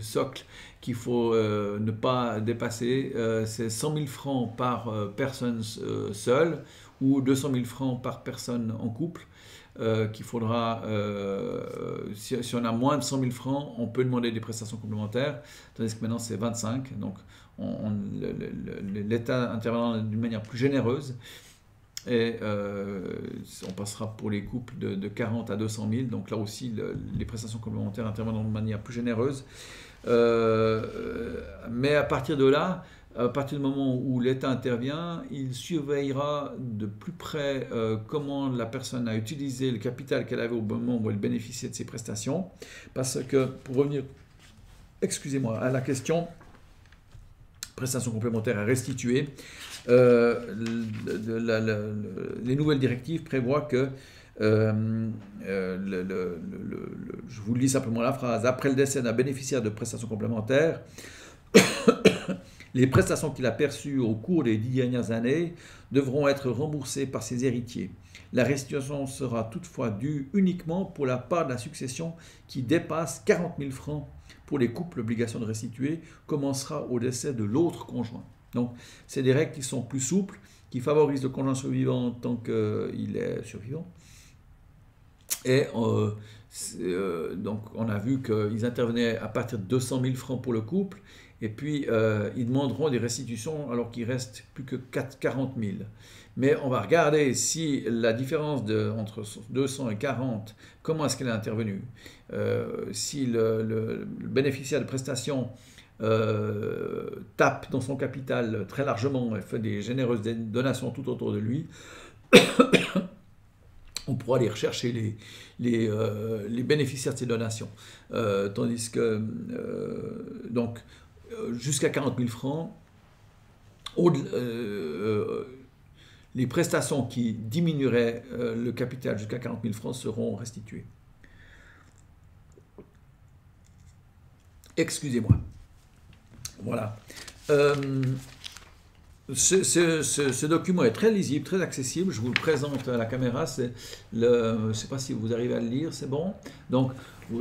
socle qu'il faut ne pas dépasser, c'est 100 000 francs par personne seule ou 200 000 francs par personne en couple. Qu'il faudra, si on a moins de 100 000 francs, on peut demander des prestations complémentaires, tandis que maintenant c'est 25. Donc l'État interviendra d'une manière plus généreuse et on passera pour les couples de 40 à 200 000. Donc là aussi, les prestations complémentaires interviendront de manière plus généreuse. Mais à partir de là, à partir du moment où l'État intervient, il surveillera de plus près comment la personne a utilisé le capital qu'elle avait au moment où elle bénéficiait de ces prestations. Parce que, pour revenir, excusez-moi, à la question, prestations complémentaires à restituer, les nouvelles directives prévoient que, je vous lis simplement la phrase, après le décès d'un bénéficiaire de prestations complémentaires, les prestations qu'il a perçues au cours des 10 dernières années devront être remboursées par ses héritiers. La restitution sera toutefois due uniquement pour la part de la succession qui dépasse 40 000 francs. Pour les couples, l'obligation de restituer commencera au décès de l'autre conjoint. Donc, c'est des règles qui sont plus souples, qui favorisent le conjoint survivant tant qu'il est survivant. Et donc, on a vu qu'ils intervenaient à partir de 200 000 francs pour le couple. Et puis, ils demanderont des restitutions alors qu'il reste plus que 40 000. Mais on va regarder si la différence entre 200 et 40, comment est-ce qu'elle est intervenue. Si le bénéficiaire de prestations tape dans son capital très largement et fait des généreuses donations tout autour de lui, on pourra aller rechercher les bénéficiaires de ces donations. Tandis que, donc, jusqu'à 40 000 francs, les prestations qui diminueraient le capital jusqu'à 40 000 francs seront restituées. Excusez-moi. Voilà. Ce document est très lisible, très accessible. Je vous le présente à la caméra. Je ne sais pas si vous arrivez à le lire, c'est bon. Donc,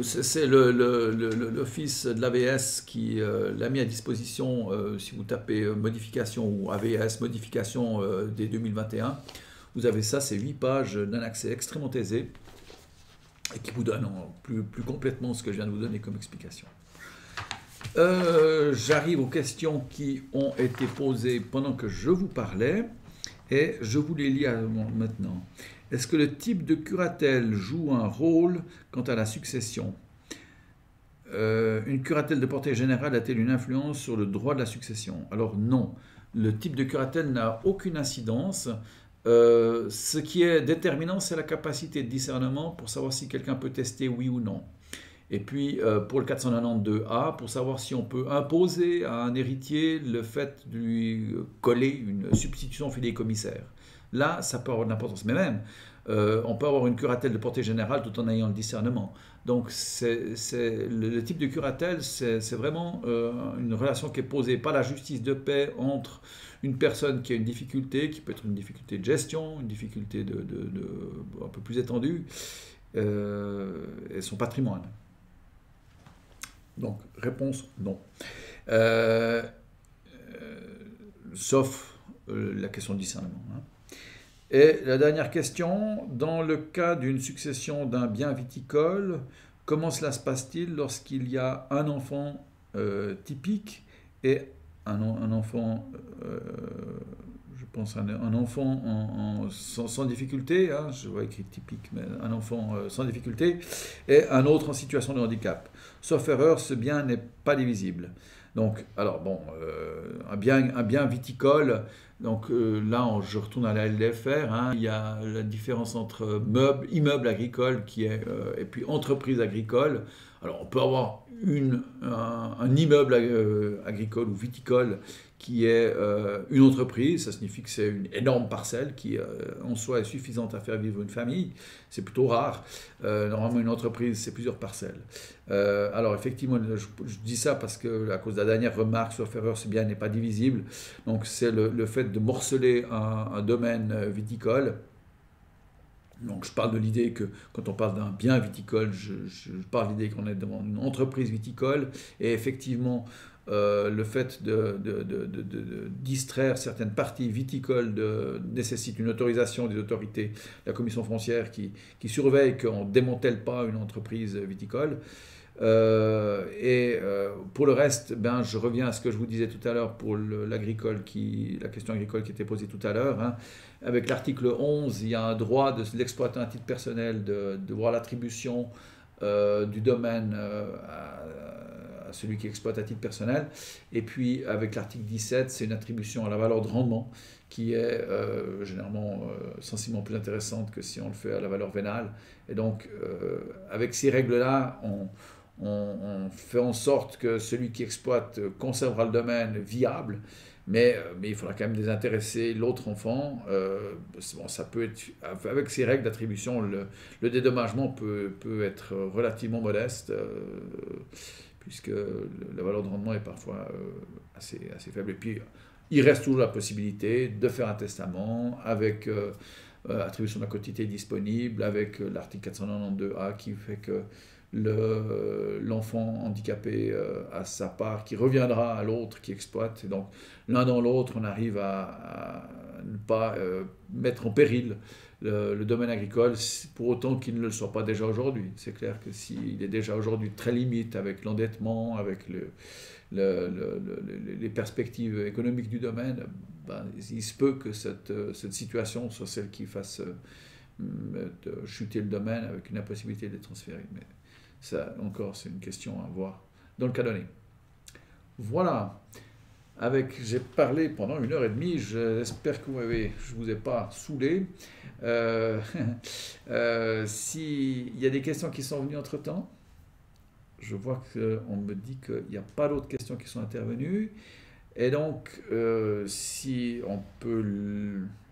c'est l'Office de l'AVS qui l'a mis à disposition, si vous tapez modification ou AVS modification dès 2021. Vous avez ça, c'est 8 pages d'un accès extrêmement aisé. et qui vous donne plus complètement ce que je viens de vous donner comme explication. J'arrive aux questions qui ont été posées pendant que je vous parlais, et je vous les lis maintenant. Est-ce que le type de curatelle joue un rôle quant à la succession? Une curatelle de portée générale a-t-elle une influence sur le droit de la succession? Alors non, le type de curatelle n'a aucune incidence. Ce qui est déterminant, c'est la capacité de discernement pour savoir si quelqu'un peut tester oui ou non. Et puis, pour le 492A, pour savoir si on peut imposer à un héritier le fait de lui coller une substitution fidéicommissaire. Là, ça peut avoir de l'importance. Mais même, on peut avoir une curatelle de portée générale tout en ayant le discernement. Donc, le type de curatelle, c'est vraiment une relation qui est posée par la justice de paix entre une personne qui a une difficulté, qui peut être une difficulté de gestion, une difficulté un peu plus étendue, et son patrimoine. Donc, réponse non. Sauf la question de discernement. Hein. Et la dernière question, dans le cas d'une succession d'un bien viticole, comment cela se passe-t-il lorsqu'il y a un enfant typique et un enfant, je pense un enfant sans difficulté, hein, je vois écrit typique, mais un enfant sans difficulté, et un autre en situation de handicap. Sauf erreur, ce bien n'est pas divisible. Donc, alors bon, un bien viticole, donc là, je retourne à la LDFR, hein, il y a la différence entre immeuble agricole et puis entreprise agricole. Alors, on peut avoir un immeuble agricole ou viticole qui est une entreprise, ça signifie que c'est une énorme parcelle qui en soi est suffisante à faire vivre une famille, c'est plutôt rare. Normalement une entreprise c'est plusieurs parcelles. Alors effectivement je dis ça parce que à cause de la dernière remarque, sauf erreur, ce bien n'est pas divisible, donc c'est le fait de morceler un domaine viticole. Donc je parle de l'idée que quand on parle d'un bien viticole, je parle de l'idée qu'on est devant une entreprise viticole, et effectivement le fait de distraire certaines parties viticoles nécessite une autorisation des autorités, la commission foncière qui surveille qu'on ne démantèle pas une entreprise viticole. Pour le reste, je reviens à ce que je vous disais tout à l'heure pour la question agricole qui était posée tout à l'heure. Hein. Avec l'article 11, il y a un droit de l'exploitant à titre personnel de voir l'attribution du domaine à celui qui exploite à titre personnel. Et puis avec l'article 17, c'est une attribution à la valeur de rendement qui est généralement sensiblement plus intéressante que si on le fait à la valeur vénale. Et donc avec ces règles-là, on fait en sorte que celui qui exploite conservera le domaine viable, mais il faudra quand même désintéresser l'autre enfant. Bon, ça peut être, avec ces règles d'attribution, le dédommagement peut être relativement modeste, puisque la valeur de rendement est parfois assez faible. Et puis, il reste toujours la possibilité de faire un testament avec attribution de la quotité disponible, avec l'article 492A qui fait que l'enfant handicapé a sa part qui reviendra à l'autre qui exploite. Et donc, l'un dans l'autre, on arrive à ne pas mettre en péril le domaine agricole, pour autant qu'il ne le soit pas déjà aujourd'hui. C'est clair que s'il est déjà aujourd'hui très limite avec l'endettement, avec les perspectives économiques du domaine, il se peut que cette situation soit celle qui fasse chuter le domaine avec une impossibilité de les transférer. Mais ça, encore, c'est une question à voir dans le cas donné. J'ai parlé pendant 1h30, j'espère que je ne vous ai pas saoulé. S'il y a des questions qui sont venues entre-temps, je vois qu'on me dit qu'il n'y a pas d'autres questions qui sont intervenues. Et donc, si on peut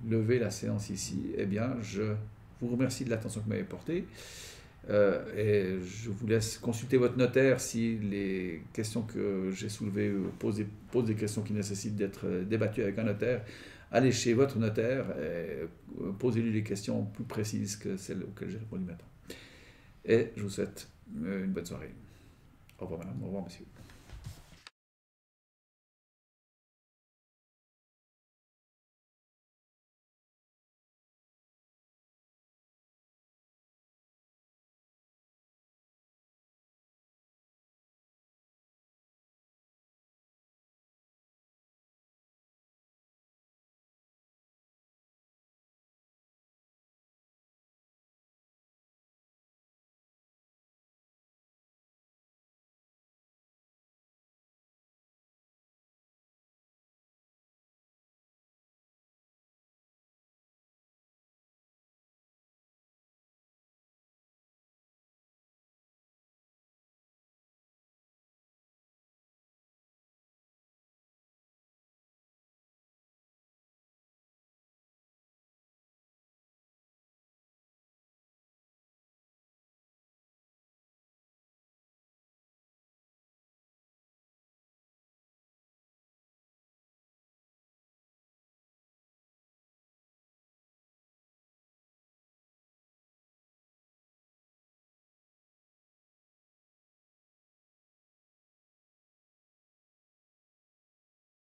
lever la séance ici, eh bien, je vous remercie de l'attention que vous m'avez portée. Et je vous laisse consulter votre notaire si les questions que j'ai soulevées posent des questions qui nécessitent d'être débattues avec un notaire. Allez chez votre notaire et posez-lui les questions plus précises que celles auxquelles j'ai répondu maintenant. Et je vous souhaite une bonne soirée. Au revoir madame, au revoir monsieur.